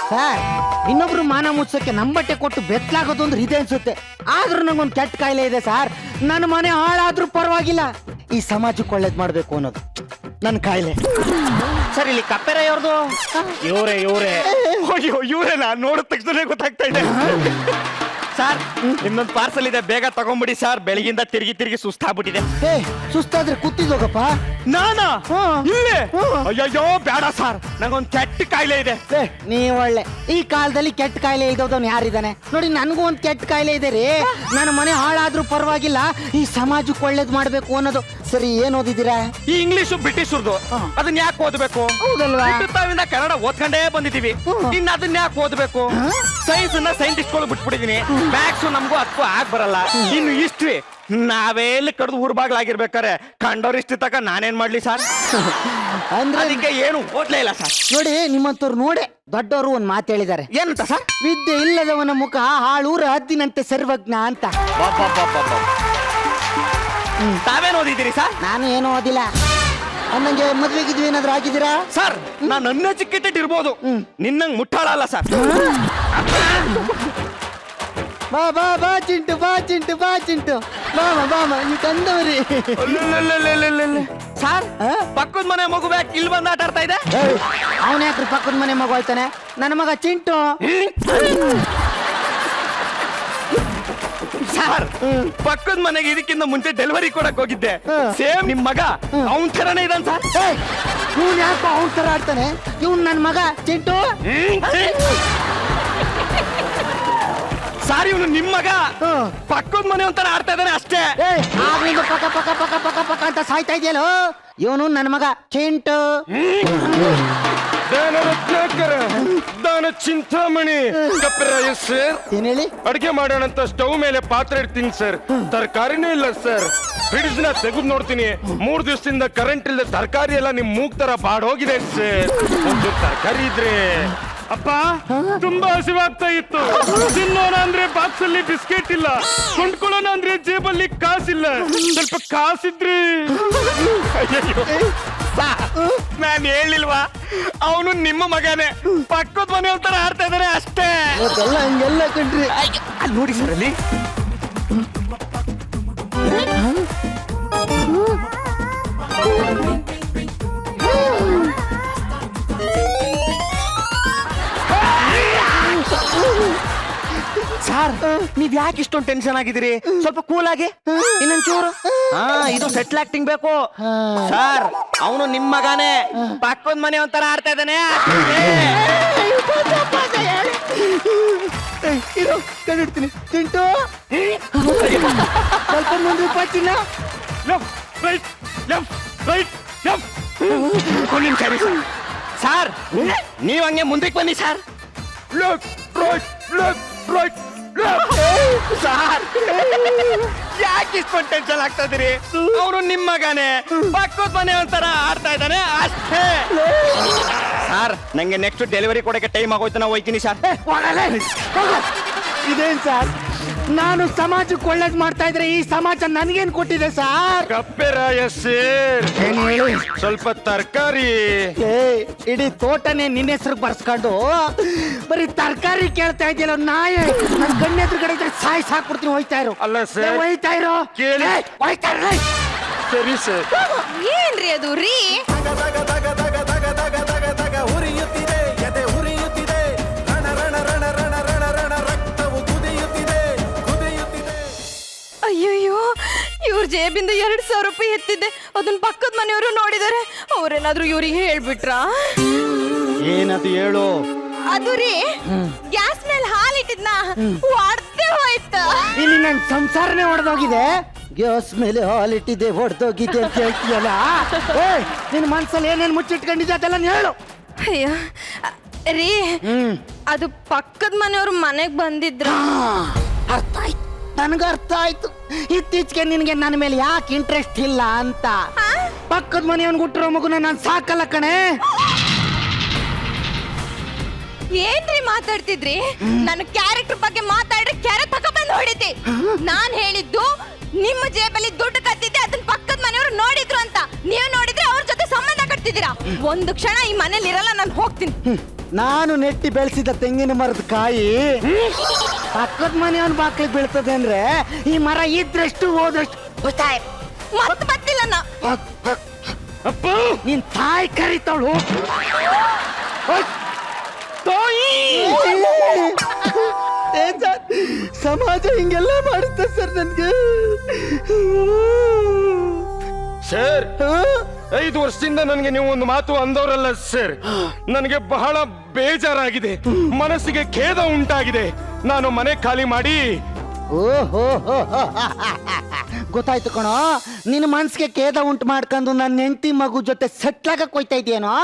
ಇನ್ನೊಬ್ರು ಮಾನ ಮುಚ್ಚಕ್ಕೆ ನಮ್ಮ ಬಟ್ಟೆ ಕೊಟ್ಟು ಬೆತ್ತಲಾಗೋದು ಅಂದ್ರೆ ಇದೆ ಅನ್ಸುತ್ತೆ. ಆದ್ರೂ ನಂಗೊಂದು ಕೆಟ್ಟ ಕಾಯಿಲೆ ಇದೆ ಸರ್. ನನ್ನ ಮನೆ ಹಾಳಾದ್ರೂ ಪರವಾಗಿಲ್ಲ, ಈ ಸಮಾಜಕ್ಕೆ ಒಳ್ಳೇದ್ ಮಾಡ್ಬೇಕು ಅನ್ನೋದು ನನ್ನ ಕಾಯಿಲೆ. ಸರ್, ಇಲ್ಲಿ ಕಪ್ಪೆರಾಯವ್ರದು ಇವರೇ ಅಯ್ಯೋ, ಇವರೇ ನಾನು ನೋಡಿದ ತಕ್ಷಣ ಗೊತ್ತಾಗ್ತಾ ಇದೆ. ಸರ್, ಇನ್ನೊಂದು ಪಾರ್ಸಲ್ ಇದೆ, ಬೇಗ ತಗೊಂಡ್ಬಿಡಿ ಸರ್. ಬೆಳಗಿಂದ ತಿರುಗಿ ಸುಸ್ತಾಗ್ಬಿಟ್ಟಿದೆ. ಸುಸ್ತಾದ್ರೆ ಕೂತಿದ್ದೋಗಪ್ಪ. ನಾನಾ ಇಲ್ಲೇ? ಅಯ್ಯಯ್ಯೋ ಬೇಡ ಸರ್, ನಂಗೊಂದು ಕೆಟ್ಟ ಕಾಯಿಲೆ ಇದೆ. ನೀವ್ ಒಳ್ಳೆ, ಈ ಕಾಲದಲ್ಲಿ ಕೆಟ್ಟ ಕಾಯಿಲೆ ಇದ್ದವನು ಯಾರಿದ್ದಾನೆ ನೋಡಿ? ನನ್ಗೂ ಒಂದ್ ಕೆಟ್ಟ ಕಾಯಿಲೆ ಇದೆ ರೀ. ನನ್ನ ಮನೆ ಹಾಳಾದ್ರೂ ಪರವಾಗಿಲ್ಲ, ಈ ಸಮಾಜಕ್ಕೆ ಒಳ್ಳೇದ್ ಮಾಡ್ಬೇಕು ಅನ್ನೋದು. ಸರಿ, ಏನ್ ಓದಿದ್ದೀರಾ? ಈ ಇಂಗ್ಲಿಷ್ ಬ್ರಿಟಿಷರ್ದು, ಅದನ್ನ ಯಾಕೆ ಓದ್ಬೇಕು? ಹೌದಲ್ವಾ? ತಾವಿಂದ ಕನ್ನಡ ಓದ್ಕೊಂಡೇ ಬಂದಿದೀವಿ, ಇನ್ನು ಅದನ್ನ ಯಾಕೆ ಓದ್ಬೇಕು? ಸೈನ್ಸ್ ಅನ್ನ ಸೈಂಟಿಸ್ಟ್ಗಳು ಬಿಟ್ಬಿಟ್ಟಿದೀನಿ, ಮ್ಯಾಥ್ಸ್ ನಮಗೂ ಅದಕ್ಕೂ ಆಗ್ ಬರಲ್ಲ. ಇನ್ನು ಹಿಸ್ಟ್ರಿ ನಾವೇ ಎಲ್ಲಿ ಕಡ್ದು ಊರ್ಬಾಗ್ಲಾಗಿರ್ಬೇಕಾರೆ ಕಂಡೋರ್ ಇಷ್ಟ ತಕ ನಾನೇನ್ ಮಾಡ್ಲಿ ಸರ್? ಅಂದ್ರೆ ಅದಕ್ಕೆ ಏನು ಓದ್ಲೇ ಇಲ್ಲ ಸರ್. ನೋಡಿ, ನಿಮ್ಮಂತವ್ರು ನೋಡಿ ದೊಡ್ಡವರು ಒಂದ್ ಮಾತು ಹೇಳಿದ್ದಾರೆ. ಏನಂತ ಸರ್? ವಿದ್ಯೆ ಇಲ್ಲದವನ ಮುಖ ಹಾಳೂರ ಹದ್ದಿನಂತೆ ಸರ್ವಜ್ಞ ಅಂತ. ತಾವೇನ್ ಓದಿದ್ದೀರಿ ಸರ್? ನಾನು ಏನು ಓದಿಲ್ಲ. ಅನ್ನಂಗೆ ಮದ್ವೆಗಿದ್ವಿ ಏನಾದ್ರು ಆಗಿದ್ದೀರಾ ಸರ್? ನಾನು ನನ್ನ ಚಿಕ್ಕಿಟ್ಟಿರ್ಬೋದು, ನಿನ್ನಂಗ್ ಮುಟ್ಟಾಳಲ್ಲ ಸರ್. ಬಾ ಚಿಂಟು, ಬಾ ಚಿಂಟು, ಬಾಮ ನೀವು ತಂದವ್ರಿ. ಸರ್, ಪಕ್ಕದ ಮನೆ ಮಗು ಬ್ಯಾಕ್ ಇಲ್ಲಿ ಬಂದು ಆಟ ಆಡ್ತಾ ಇದೆ. ಅವನ ಯಾಕ್ರಿ ಪಕ್ಕದ ಮನೆ ಮಗು ಆಯ್ತಾನೆ? ನನ್ನ ಮಗ ಚಿಂಟು. ಸರ್, ಪಕ್ಕದ ಮನೆಗೆ ಇದಕ್ಕಿಂತ ಮುಂಚೆ ಡೆಲಿವರಿ ಕೊಡಕ್ ಹೋಗಿದ್ದೆ, ಸೇಮ್ ನಿಮ್ ಮಗ ಅವನ್ ಥರನೇ ಇದ್ದಾನೆ ಸರ್. ಇವ್ನು ಯಾಕೋ ಅವನ್ ತರ ಆಡ್ತಾನೆ? ಇವ್ನು ನನ್ನ ಮಗ ಚಿಂಟು. ಸಾರಿ, ಇವನು ನಿಮ್ ಮಗ ಪಕ್ಕದ ಮನೆ ಒಂಥರ ಆಡ್ತಾ ಇದ್ದಾನೆ ಅಷ್ಟೇ. ಆಗ್ಲಿಂದ ಪಕ್ಕ ಪಕ್ಕ ಪಕ್ಕ ಪಕ್ಕ ಪಕ್ಕ ಅಂತ ಸಾಯ್ತಾ ಇದೆಯಲ್ಲೋ. ಇವನು ನನ್ನ ಮಗ ಚಿಂಟು. ದಾನ ರತ್ನಾಕರ, ದಾನ ಚಿಂತಾಮಣಿ, ಕಪ್ಪೆರಾಯ ಸರ್. ಏನ್ ಹೇಳಿ? ಅಡಿಗೆ ಮಾಡೋಣ ಅಂತ ಸ್ಟವ್ ಮೇಲೆ ಪಾತ್ರೆ ಇಡ್ತೀನಿ ಸರ್, ತರಕಾರಿನೇ ಇಲ್ಲ ಸರ್. ಫ್ರಿಡ್ಜ್ ನ ತೆಗೆದು ನೋಡ್ತೀನಿ, 3 ದಿವಸದಿಂದ ಕರೆಂಟ್ ಇಲ್ಲದೆ ತರಕಾರಿ ಎಲ್ಲ ನಿಮ್ ಮೂಗ್ ತರ ಬಾಡೋಗಿದೆ ಸರ್. ಒಂದು ತರಕಾರಿ ಇದ್ರೆ. ಅಪ್ಪ, ತುಂಬಾ ಹಸಿವಾಗ್ತಾ ಇತ್ತು. ತಿನ್ನೋಣ ಅಂದ್ರೆ ಬಾಕ್ಸ್ ಅಲ್ಲಿ ಬಿಸ್ಕೆಟ್ ಇಲ್ಲ, ಕೊಂಡ್ಕೊಳ್ಳೋಣ ಅಂದ್ರೆ ಜೇಬಲ್ಲಿ ಕಾಸಿಲ್ಲ. ಸ್ವಲ್ಪ ಕಾಸಿದ್ರೆ. ನಾನ್ ಹೇಳಿಲ್ವಾ ಅವನು ನಿಮ್ಮ ಮಗನೇ, ಪಕ್ಕದ ಮನೆ ಒಂಥರ ಆಡ್ತಾ ಇದಾರೆ ಅಷ್ಟೇ. ಅದೆಲ್ಲ ಹಂಗೆಲ್ಲ ಕಣ್ರಿ. ಅಲ್ಲಿ ನೋಡಿ ಸರ್, ಅಲ್ಲಿ ಸರ್, ನೀವ್ ಯಾಕೆ ಇಷ್ಟೊಂದು ಟೆನ್ಷನ್ ಆಗಿದ್ದೀರಿ? ಸ್ವಲ್ಪ ಕೂಲ್ ಆಗಿ ಇನ್ನೊಂಚೂರು. ಇದು ಸೆಟ್ಲ್ ಆಕ್ಟಿಂಗ್ ಬೇಕು ಸರ್. ಅವನು ನಿಮ್ ಮಗಾನೆ, ಪಕ್ಕದ ಮನೆ ಒಂಥರ ಆಡ್ತಾ ಇದ್ದಾನೆ. ಇರೋ ಕಂಡಿಡ್ತೀನಿ. ಚಿಂಟು ಸ್ವಲ್ಪ ಮುಂದೆ ಪಾಚಿನ. ಸರ್, ನೀವ್ ಹಂಗೆ ಮುಂದಕ್ಕೆ ಬನ್ನಿ ಸರ್. ಸರ್, ಯಾಕೆ ಇಷ್ಟೊಂದು ಟೆನ್ಷನ್ ಆಗ್ತಾ ಇದೀರಿ? ಅವನು ನಿಮ್ಮ ಮಗನೇ, ಪಕ್ಕದ ಮನೆ ಒಂಥರ ಆಡ್ತಾ ಇದ್ದಾನೆ ಅಷ್ಟೇ. ಸರ್, ನಂಗೆ ನೆಕ್ಸ್ಟ್ ಡೆಲಿವರಿ ಕೊಡಕ್ಕೆ ಟೈಮ್ ಆಗೋಯ್ತು, ನಾವು ಹೋಯ್ತೀನಿ ಸರ್. ಇದೇನ್ ಸರ್, ನಾನು ಸಮಾಜಕ್ಕೆ ಒಳ್ಳೇದ್ ಮಾಡ್ತಾ ಇದ್ರೆ ಈ ಸಮಾಜ ನನ್ಗೇನ್ ಕೊಟ್ಟಿದೆ ಸರ್? ಕಪ್ಪೆರಾಯ ಸೇರ್, ಏನ್ ಹೇಳಿ? ಸ್ವಲ್ಪ ತರಕಾರಿ. ಇಡೀ ತೋಟನೇ ನಿನ್ನ ಹೆಸರು ಬರ್ಸ್ಕೊಂಡು ಬರೀ ತರಕಾರಿ ಕೇಳ್ತಾ ಇದೆಯಲ್ಲ ನಾಯ. ನನ್ ಗಣ್ಯ ಎದುರುಗಡೆ ಇದ್ರೆ ಸಾಯಿ ಸಾಕ್ಬಿಡ್ತೀನಿ. ಹೋಯ್ತಾ ಇರೋ. ಅಲ್ಲ ಸರ್, ಹೋಯ್ತಾ ಇರೋ. ಕೇಳಿ. ಹೋಯ್ತಾ ಇರೋ. ಸರಿ ಸರ್. ಏನ್ರಿ ಅದು ರೀ? ಅಯ್ಯಯ್ಯೋ, ಇವ್ರ ಜೇಬಿಂದ 2,000 ರೂಪಾಯಿ ಎತ್ತಿದ್ದೆ. ಅದನ್ನ ಪಕ್ಕದ ಮನೆಯವರು ನೋಡಿದಾರೆ. ಅವ್ರೇನಾದ್ರೂ ಇವ್ರಿಗೆ ಹೇಳ್ಬಿಟ್ರಾ? ಏನದು ಹೇಳು. ಅದು ರೀ, ಗ್ಯಾಸ್ ಮೇಲೆ ಹಾಲಿಟ್ಟಿದ್ನ ಹೊಡ್ದೆ ಹೋಯ್ತು. ಇಲ್ಲಿ ನನ್ ಸಂಸಾರನೇ ಹೊಡೆದೋಗಿದೆ. ಗ್ಯಾಸ್ ಮೇಲೆ ಹಾಲಿಟ್ಟಿದೆ, ಹೊಡೆದೋಗಿದೆ ಅಂತ ಹೇಳ್ತೀಯಲ್ಲ. ನಿನ್ ಮನ್ಸಲ್ಲಿ ಏನೇನ್ ಮುಚ್ಚಿಟ್ಕೊಂಡಿದ್ದೆ ಅದೆಲ್ಲ ಹೇಳು. ಅಯ್ಯ ರೀ, ಅದು ಪಕ್ಕದ ಮನೆಯವ್ರು ಮನೆಗ್ ಬಂದಿದ್ರು. ಅರ್ಥ ಆಯ್ತು, ನನಗೆ ಅರ್ಥ ಆಯ್ತು. ಇತ್ತೀಚೆಗೆ ನಿನಗೆ ನನ್ನ ಮೇಲೆ ಯಾಕೆ ಇಂಟ್ರೆಸ್ಟ್ ಇಲ್ಲ ಅಂತ. ಪಕ್ಕದ ಮನೆಯವನ್ಗೆ ಹುಟ್ಟಿರೋ ಮಗುನ ನಾನು ಸಾಕಲ್ಲ ಕಣೆ. ಏನ್ರಿ ಮಾತಾಡ್ತಿದ್ರಿ? ನನ್ನ ಕ್ಯಾರೆಕ್ಟರ್ ಬಗ್ಗೆ ಮಾತಾಡ್ರೆ ಕ್ಯಾರೆ ತಗೊಬಂದು ಹೊಡಿತಿ. ನಾನ್ ಹೇಳಿದ್ದು ನಿಮ್ಮ ಜೇಬಲ್ಲಿ ದುಡ್ಡು ಕತ್ತಿದ್ದೆ, ಅದನ್ನ ಪಕ್ಕದ ಮನೆಯವರು ನೋಡಿದ್ರು ಅಂತ. ನೀವು ನೋಡಿದ್ರೆ ಅವ್ರ ಜೊತೆ ಸಂಬಂಧ ಕಟ್ತಿದ್ದೀರಾ. ಒಂದು ಕ್ಷಣ ಈ ಮನೇಲಿ ಇರಲ್ಲ, ನಾನು ಹೋಗ್ತೀನಿ. ನಾನು ನೆಟ್ಟಿ ಬೆಳೆಸಿದ ತೆಂಗಿನ ಮರದ ಕಾಯಿ ಪಕ್ಕದ ಮನೆಯವನ್ ಬಾಕ್ಲಿಗೆ ಬೀಳ್ತದೆ ಅಂದ್ರೆ ಈ ಮರ ಇದ್ರಷ್ಟು ಹೋದಷ್ಟು ಮತ್ತೆ ಬರ್ತಿಲ್ಲ ನಾ. ನಿನ್ ತಾಯಿ ಕರಿತಾಳು. ಸಮಾಜ ಹಿಂಗೆಲ್ಲ ಮಾಡುತ್ತೆ ಸರ್ ನನ್ಗೆ. ಸರ್, 5 ವರ್ಷದಿಂದ ನನಗೆ ನೀವು ಒಂದು ಮಾತು ಅಂದವರಲ್ಲ ಸರ್. ನನಗೆ ಬಹಳ ಬೇಜಾರಾಗಿದೆ, ಮನಸ್ಸಿಗೆ ಖೇದ ಉಂಟಾಗಿದೆ. ನಾನು ಮನೆ ಖಾಲಿ ಮಾಡಿ. ಓಹೋ, ಗೊತ್ತಾಯ್ತು ಕಣೋ. ನಿನ್ನ ಮನ್ಸಿಗೆ ಖೇದ ಉಂಟು ಮಾಡ್ಕೊಂಡು ನನ್ನ ಹೆಂಡತಿ ಮಗು ಜೊತೆ ಸೆಟ್ಲಾಗಕ್ಕೆ ಹೋಯ್ತಾ ಇದೆಯೇನೋ?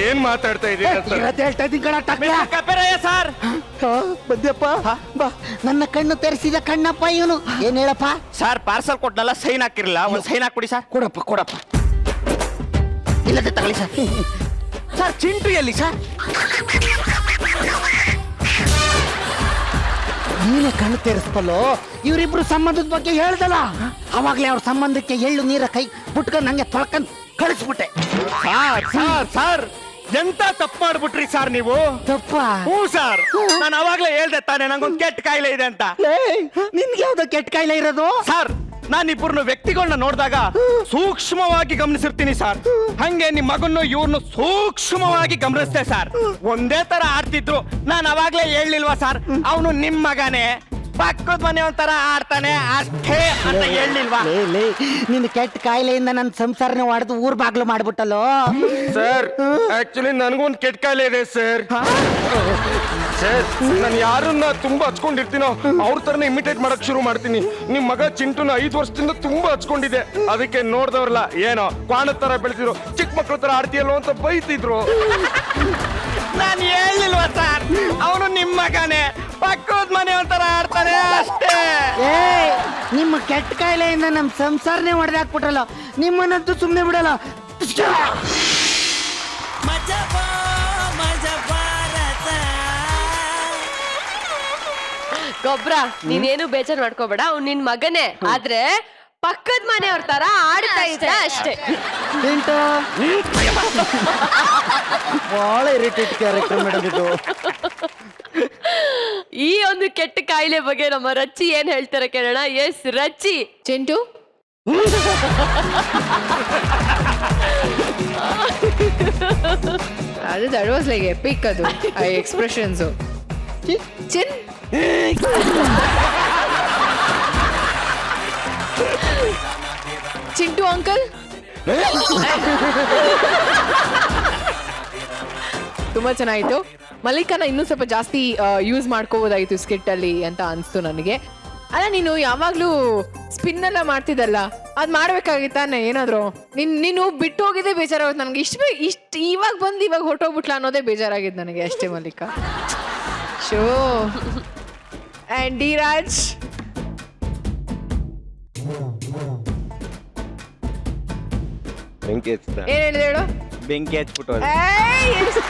ಏನ್ ಮಾತಾಡ್ತಾ ಹೇಳ್ತಾ ಇದ್ದೀನಿ ಕಣ. ಸರ್, ಬಂದ್ಯಪ್ಪ, ಬಾ. ನನ್ನ ಕಣ್ಣು ತೆರೆಸಿದ ಕಣ್ಣಪ್ಪ ಇವನು. ಏನ್ ಹೇಳಪ್ಪ? ಸರ್, ಪಾರ್ಸಲ್ ಕೊಟ್ಟನಲ್ಲ, ಸೈನ್ ಹಾಕಿರಲಿಲ್ಲ. ಒಂದು ಸೈನ್ ಹಾಕ್ಬಿಡಿ ಸರ್. ಕೊಡಪ್ಪ. ಇಲ್ಲದೆ ತಗೊಳ್ಳಿ ಸರ್. ಸರ್, ಚಿಂಟು ಎಲ್ಲಿ ಸರ್? ನೀನೇ ಕಣ್ಣು ತೆರೆಸ್ಪಲ್ಲೋ. ಇವರಿಬ್ರು ಸಂಬಂಧದ ಬಗ್ಗೆ ಹೇಳ್ದಲ್ಲ, ಅವಾಗ್ಲೇ ಅವ್ರ ಸಂಬಂಧಕ್ಕೆ ಎಳ್ಳು ನೀರ ಕೈ ಬಿಟ್ಕೊಂಡು ನಂಗೆ ತೊಳ್ಕೊಂಡ್ ಕಳಿಸ್ಬಿಟ್ಟೆ. ಸರ್, ಎಂತ ತಪ್ಪು ಮಾಡ್ಬಿಟ್ರಿ ಸರ್ ನೀವು? ತಪ್ಪ? ಹ್ಞೂ ಸರ್, ನಾನು ಅವಾಗ್ಲೇ ಹೇಳ್ದೆ ತಾನೆ ನಂಗೊಂದು ಕೆಟ್ಟ ಕಾಯಿಲೆ ಇದೆ ಅಂತ. ನಿನ್ಗೆ ಯಾವ್ದೋ ಕೆಟ್ಟ ಕಾಯಿಲೆ ಇರೋದು? ಸರ್, ನಾನಿಬ್ಬರನ್ನು ವ್ಯಕ್ತಿಗಳನ್ನ ನೋಡಿದಾಗ ಸೂಕ್ಷ್ಮವಾಗಿ ಗಮನಿಸಿರ್ತೀನಿ ಸರ್. ಹಂಗೆ ನಿಮ್ ಮಗನ್ನು ಇವ್ರನ್ನು ಸೂಕ್ಷ್ಮವಾಗಿ ಗಮನಿಸ್ತೆ ಸರ್. ಒಂದೇ ತರ ಆಡ್ತಿದ್ರು. ನಾನು ಅವಾಗ್ಲೇ ಹೇಳಿಲ್ವಾ ಸರ್, ಅವನು ನಿಮ್ ಮಗನೇ, ಪಕ್ಕದ ಮನೆ ಒಂಥರ ಆಡ್ತಾನೆ ಅಷ್ಟೇ ಅಂತ ಹೇಳಿಲ್ವಾ? ನಿನ್ನ ಕೆಟ್ಟ ಕಾಯಿಲೆಯಿಂದ ನನ್ನ ಸಂಸಾರನ ಹೊಡೆದು ಊರ್ ಬಾಗ್ಲು ಮಾಡ್ಬಿಟ್ಟಲ್ಲೋ. ಸರ್, ಆಕ್ಚುಲಿ ನನಗೊಂದು ಕೆಟ್ಟ ಕಾಯಿಲೆ ಇದೆ ಸರ್. ಸರ್, ನಾನು ಯಾರನ್ನ ತುಂಬಾ ಹಚ್ಕೊಂಡಿರ್ತೀನೋ ಅವ್ರ ತರನೇ ಇಮಿಟೇಟ್ ಮಾಡಕ್ ಶುರು ಮಾಡ್ತೀನಿ. ನಿಮ್ ಮಗ ಚಿಂಟುನ 5 ವರ್ಷದಿಂದ ತುಂಬಾ ಹಚ್ಕೊಂಡಿದೆ. ಅದಕ್ಕೆ ನೋಡ್ದವ್ರಲ್ಲ, ಏನೋ ಕ್ವಾಣದ ತರ ಬೆಳೆಸಿದ್ರು, ಚಿಕ್ಕ ಮಕ್ಳ ತರ ಆಡ್ತೀಯಲ್ಲೋ ಅಂತ ಬೈತಿದ್ರು. ನಾನು ಹೇಳಿಲ್ವಾ ಸರ್, ಅವನು ನಿಮ್ಮ ಮಗನೇ, ಪಕ್ಕದ ಮನೆ ಒಂಥರ ಆಡ್ತಾನೆ ಅಷ್ಟೇ. ನಿಮ್ಮ ಕೆಟ್ಟ ಕಾಯಿಲೆಯಿಂದ ನಮ್ ಸಂಸಾರನೇ ಹೊಡೆದಾಕ್ಬಿಟ್ರಲ್ಲ, ನಿಮ್ಮನ್ನಂತೂ ಸುಮ್ಮನೆ ಬಿಡಲ್ಲ. ಗೊಬ್ರ, ನೀನೇನು ಬೇಜಾರ್ ಮಾಡ್ಕೋಬೇಡ. ಅವ್ನು ನಿನ್ ಮಗನೇ, ಆದ್ರೆ ಪಕ್ಕದ ಮನೆಯವ್ರ ತರ ಆಡ್ತಾ ಇದ್ದ ಅಷ್ಟೇ. ಬಹಳ ಇರಿಟೇಟ್ ಕ್ಯಾರೆಕ್ಟರ್ ಮೇಡಮ್ ಇದು. ಈ ಒಂದು ಕೆಟ್ಟ ಕಾಯಿಲೆ ಬಗ್ಗೆ ನಮ್ಮ ರಚ್ಚಿ ಏನ್ ಹೇಳ್ತಾರೆ ಕೇಳೋಣ. ಎಸ್ ರಚ್ಚಿ. ಚಿಂಟು ಅದು ದಟ್ ವಾಸ್ ಲೈಕ್ ಎಪಿಕ್. ಅದು ಆ ಎಕ್ಸ್ಪ್ರೆಷನ್ಸ್. ಚಿನ್ ಚಿಂಟು ಅಂಕಲ್ ತುಂಬಾ ಚೆನ್ನಾಗಿತ್ತು. ಮಲ್ಲಿಕಾನ ಇನ್ನೂ ಸ್ವಲ್ಪ ಜಾಸ್ತಿ ಯೂಸ್ ಮಾಡ್ಕೋಬೋದಾಗಿತ್ತು ಸ್ಕಿಟ್ ಅಲ್ಲಿ ಅಂತ ಅನ್ಸ್ತು ನನಗೆ. ಅಲ್ಲ ನೀನು ಯಾವಾಗ್ಲೂ ಸ್ಪಿನ್ ಎಲ್ಲ ಮಾಡ್ತಿದ್ದಲ್ಲ, ಅದ್ ಮಾಡ್ಬೇಕಾಗಿತ್ತಾನೆ ಏನಾದ್ರು. ನೀನು ಬಿಟ್ಟು ಹೋಗಿದ್ದೆ ಬೇಜಾರಾಗುತ್ತೆ ನನಗೆ. ಇಷ್ಟು ಇವಾಗ ಬಂದು ಇವಾಗ ಹೊಟ್ಟೋಗ್ಬಿಟ್ಲ ಅನ್ನೋದೇ ಬೇಜಾರಾಗಿದ್ದು ನನಗೆ ಅಷ್ಟೇ Mallika. Show and D Raj ಬೆಂಕಿ ಹಚ್ಚಿದ ಏನ್ ಹೇಳಿದೆ ಹೇಳು. ಬೆಂಕಿ ಹಚ್ಬಿಟ್ಟು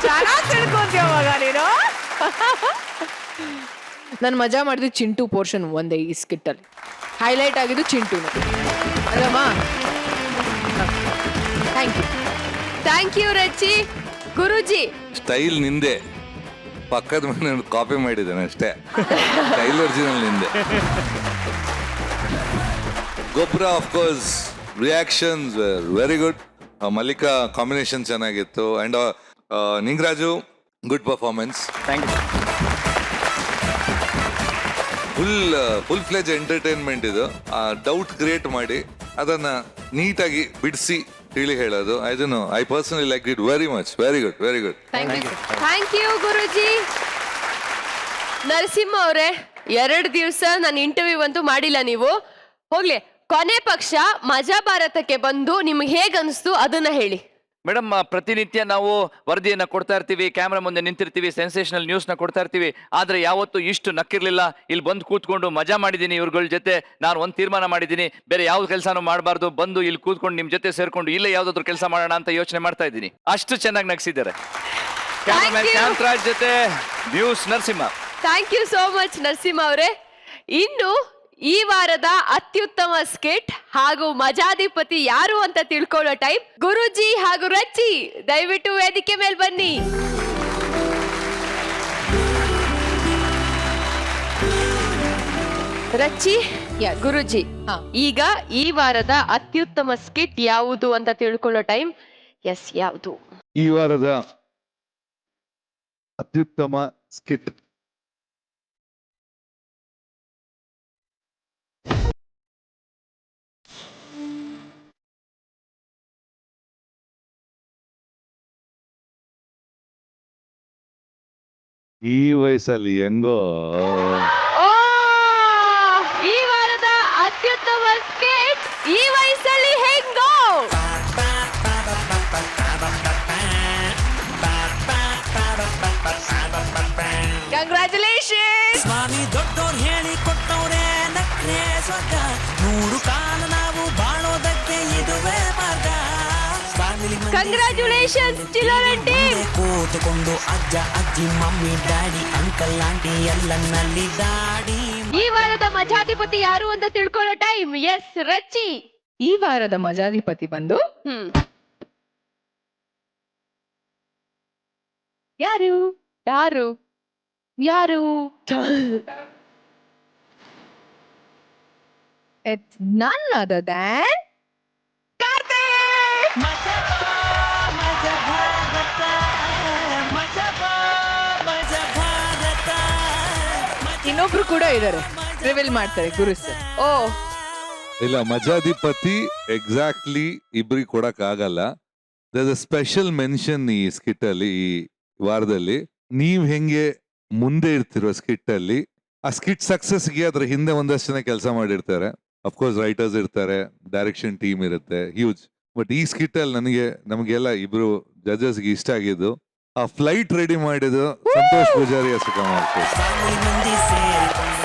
ಚೆನ್ನಾಗಿ ತಿಳ್ಕೊಂತೀಯ ಮಗ ನೀನು. ನಾನು ಮಜಾ ಮಾಡಿದ್ದು ಚಿಂಟು ಪೋರ್ಷನ್ ಒಂದೇ ಈ ಸ್ಕಿಟ್ ಅಲ್ಲಿ. ಹೈಲೈಟ್ ಆಗಿದ್ದು ಚಿಂಟುನ ಅಲ್ಲಮ್ಮ. Thank you Rachi. Guruji style ನಿಂದೆ, ಪಕ್ಕದ ಮನೆ ಕಾಪಿ ಮಾಡಿದ್ದೇನೆ ಅಷ್ಟೇ. ಸ್ಟೈಲ್ ಒರಿಜಿನಲ್ ನಿಂದೆ. ಗೊಬ್ಬರ of course reactions very good. Mallika combination ಚೆನ್ನಾಗಿತ್ತು. And Ningaraju good performance. Thank you. Full fledged entertainment ಇದು. ಡೌಟ್ ಕ್ರಿಯೇಟ್ ಮಾಡಿ ಅದನ್ನ ನೀಟಾಗಿ ಬಿಡಿಸಿ ತಿಳಿ ಹೇಳೋದು. ಇದನ್ನು I personally like it very much. Very good, very good. Thank you Guruji. Narasimha ಅವರೇ, 2 ದಿವಸ ನಾನು ಇಂಟರ್ವ್ಯೂ ಅಂತೂ ಮಾಡಿಲ್ಲ ನೀವು. ಹೋಗ್ಲಿ, ಕೊನೆ ಪಕ್ಷ ಮಜಾ ಭಾರತಕ್ಕೆ ಬಂದು ನಿಮ್ಗೆ ಹೇಗ್ ಅನಿಸ್ತು ಅದನ್ನ ಹೇಳಿ. ಮೇಡಮ್, ಪ್ರತಿನಿತ್ಯ ನಾವು ವರದಿಯನ್ನ ಕೊಡ್ತಾ ಇರ್ತೀವಿ, ಕ್ಯಾಮ್ರಾ ಮುಂದೆ ನಿಂತಿರ್ತೀವಿ, ಸೆನ್ಸೇಷನಲ್ ನ್ಯೂಸ್ನ ಕೊಡ್ತಾ ಇರ್ತೀವಿ. ಆದ್ರೆ ಯಾವತ್ತೂ ಇಷ್ಟು ನಕ್ಕಿರ್ಲಿಲ್ಲ. ಇಲ್ಲಿ ಬಂದು ಕೂತ್ಕೊಂಡು ಮಜಾ ಮಾಡಿದ್ದೀನಿ ಇವ್ರಗಳ ಜೊತೆ. ನಾನು ಒಂದು ತೀರ್ಮಾನ ಮಾಡಿದ್ದೀನಿ, ಬೇರೆ ಯಾವ ಕೆಲಸನೂ ಮಾಡಬಾರ್ದು, ಬಂದು ಇಲ್ಲಿ ಕೂತ್ಕೊಂಡು ನಿಮ್ ಜೊತೆ ಸೇರ್ಕೊಂಡು ಇಲ್ಲೇ ಯಾವ್ದಾದ್ರು ಕೆಲಸ ಮಾಡೋಣ ಅಂತ ಯೋಚನೆ ಮಾಡ್ತಾ ಇದ್ದೀನಿ. ಅಷ್ಟು ಚೆನ್ನಾಗಿ ನಗಿಸಿದ್ದಾರೆ. ಕ್ಯಾಮ್ರಾಮನ್ ಶಾಂತರಾಜ್ ಜೊತೆ news Narasimha. Thank you so much Narasimha ಅವರೇ. ಇನ್ನು ಈ ವಾರದ ಅತ್ಯುತ್ತಮ ಸ್ಕಿಟ್ ಹಾಗೂ ಮಜಾಧಿಪತಿ ಯಾರು ಅಂತ ತಿಳ್ಕೊಳ್ಳೋ ಟೈಮ್. ಗುರುಜಿ ಹಾಗೂ ರಚ್ಚಿ ದಯವಿಟ್ಟು ವೇದಿಕೆ ಮೇಲೆ ಬನ್ನಿ. ರಚ್ಚಿ, ಗುರುಜಿ, ಈಗ ಈ ವಾರದ ಅತ್ಯುತ್ತಮ ಸ್ಕಿಟ್ ಯಾವುದು ಅಂತ ತಿಳ್ಕೊಳ್ಳೋ ಟೈಮ್. ಎಸ್, ಯಾವುದು ಈ ವಾರದ ಅತ್ಯುತ್ತಮ ಸ್ಕಿಟ್? ಈ ವಯಸ್ಸಲ್ಲಿ ಹೆಂಗೋ ಈ ವಾರದ ಅತ್ಯುತ್ತಮ ಸ್ಕಿಟ್ ಈ ವಯಸ್ಸಲ್ಲಿ ಹೆಂಗೋ. ಕಂಗ್ರ್ಯಾಚುಲೇಷನ್ಸ್. ಸ್ವಾಮಿ ದೊಡ್ಡೋರ್ ಹೇಳಿ ಕೊಟ್ಟವ್ರೆ ನಕ್ರೆ ಸ್ವರ್ಗ. 100 ಕಾಲ ನಾವು ಬಾಳೋದಕ್ಕೆ ಇದುವೇ ಮಾರ್ಗ. ಕಂಗ್ರ್ಯಾಚುಲೇಷನ್ಸ್ ಚಿಲ್ಲರಂಟಿ. ಕೂತುಕೊಂಡು ಅಜ್ಜ ಅಜ್ಜಿ ಮಮ್ಮಿ ಡ್ಯಾಡಿ ಅಂಕಲ್ ಆಂಟಿ ಎಲ್ಲನಲ್ಲಿ ದಾಡಿ. ಈ ವಾರದ ಮಜಾಧಿಪತಿ ಯಾರು ಅಂತ ತಿಳ್ಕೊಳ್ಳೋ ಟೈಮ್. ಎಸ್, ರಚ್ಚಿ. ಈ ವಾರದ ಮಜಾಧಿಪತಿ ಬಂದು ಯಾರು ಯಾರು ಯಾರು? It's none other than ಇನ್ನೊಬ್ರು ಕೂಡ ಇದ್ದಾರೆ, ರಿವೀಲ್ ಮಾಡ್ತಾರೆ ಗುರು ಸರ್. ಓ ಇಲ್ಲ, ಮಜಾಧಿಪತಿ ಎಕ್ಸಾಕ್ಟ್ಲಿ ಇಬ್ರಿಗೆ ಕೊಡಕ್ ಆಗಲ್ಲ. ದರ್ ಅ ಸ್ಪೆಷಲ್ ಮೆನ್ಷನ್ ಈ ಸ್ಕಿಟ್ ಅಲ್ಲಿ, ಈ ವಾರದಲ್ಲಿ. ನೀವ್ ಹೆಂಗೆ ಮುಂದೆ ಇರ್ತಿರೋ ಸ್ಕಿಟ್ ಅಲ್ಲಿ, ಆ ಸ್ಕಿಟ್ ಸಕ್ಸಸ್ಗೆ ಅದ್ರ ಹಿಂದೆ ಒಂದಷ್ಟು ಜನ ಕೆಲಸ ಮಾಡಿರ್ತಾರೆ. ಅಫ್ಕೋರ್ಸ್ ರೈಟರ್ಸ್ ಇರ್ತಾರೆ, ಡೈರೆಕ್ಷನ್ ಟೀಮ್ ಇರುತ್ತೆ, ಹ್ಯೂಜ್. ಬಟ್ ಈ ಸ್ಕಿಟ್ ಅಲ್ಲಿ ನಮಗೆಲ್ಲ ಇಬ್ರು ಜಡ್ಜಸ್ಗೆ ಇಷ್ಟ ಆಗಿದ್ದು ಆ ಫ್ಲೈಟ್ ರೆಡಿ ಮಾಡಿದ್ದು ಸಂತೋಷ್ ಪೂಜಾರಿ ಅಸಕ ಮಾಡ್ತಾರೆ.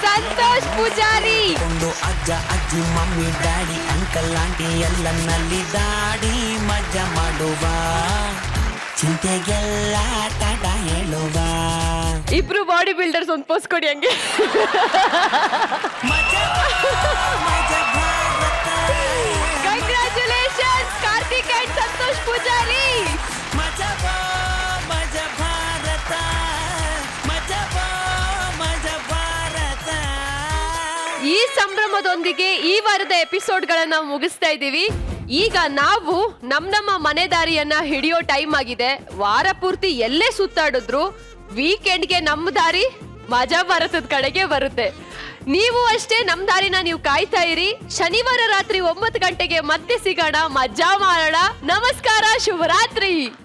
ಸಂತೋಷ್ ಪೂಜಾರಿ. ಅಜ್ಜ ಅಜ್ಜಿ ಮಮ್ಮಿ ಡ್ಯಾಡಿ ಅಂಕಲ್ ಆಂಟಿ ಎಲ್ಲನಲ್ಲಿ ದಾಡಿ ಮಜಾ ಮಾಡುವ, ಚಿಂತೆಗೆಲ್ಲ ಟಾಟ ಹೇಳುವ. ಇಬ್ರು ಬಾಡಿ ಬಿಲ್ಡರ್ಸ್ ಒಂದು ಪೋಸ್ ಕೊಡಿ ಹಂಗೆ. ಮಜಾ ಮಜಾ ಭಾರತ. Congratulations Karthik and Santosh Poojari. ಈ ಸಂಭ್ರಮದೊಂದಿಗೆ ಈ ವಾರದ ಎಪಿಸೋಡ್ಗಳನ್ನ ಮುಗಿಸ್ತಾ ಇದ್ದೀವಿ. ಈಗ ನಾವು ನಮ್ಮ ಮನೆ ದಾರಿಯನ್ನ ಹಿಡಿಯೋ ಟೈಮ್ ಆಗಿದೆ. ವಾರ ಪೂರ್ತಿ ಎಲ್ಲೇ ಸುತ್ತಾಡಿದ್ರು ವೀಕೆಂಡ್ಗೆ ನಮ್ಮ ದಾರಿ ಮಜಾ ಭಾರತದ ಕಡೆಗೆ ಬರುತ್ತೆ. ನೀವು ಅಷ್ಟೇ ನಮ್ಮ ದಾರಿನ ನೀವು ಕಾಯ್ತಾ ಇರಿ. ಶನಿವಾರ ರಾತ್ರಿ 9 ಗಂಟೆಗೆ ಮತ್ತೆ ಸಿಗೋಣ, ಮಜಾ ಮಾಡೋಣ. ನಮಸ್ಕಾರ, ಶುಭರಾತ್ರಿ.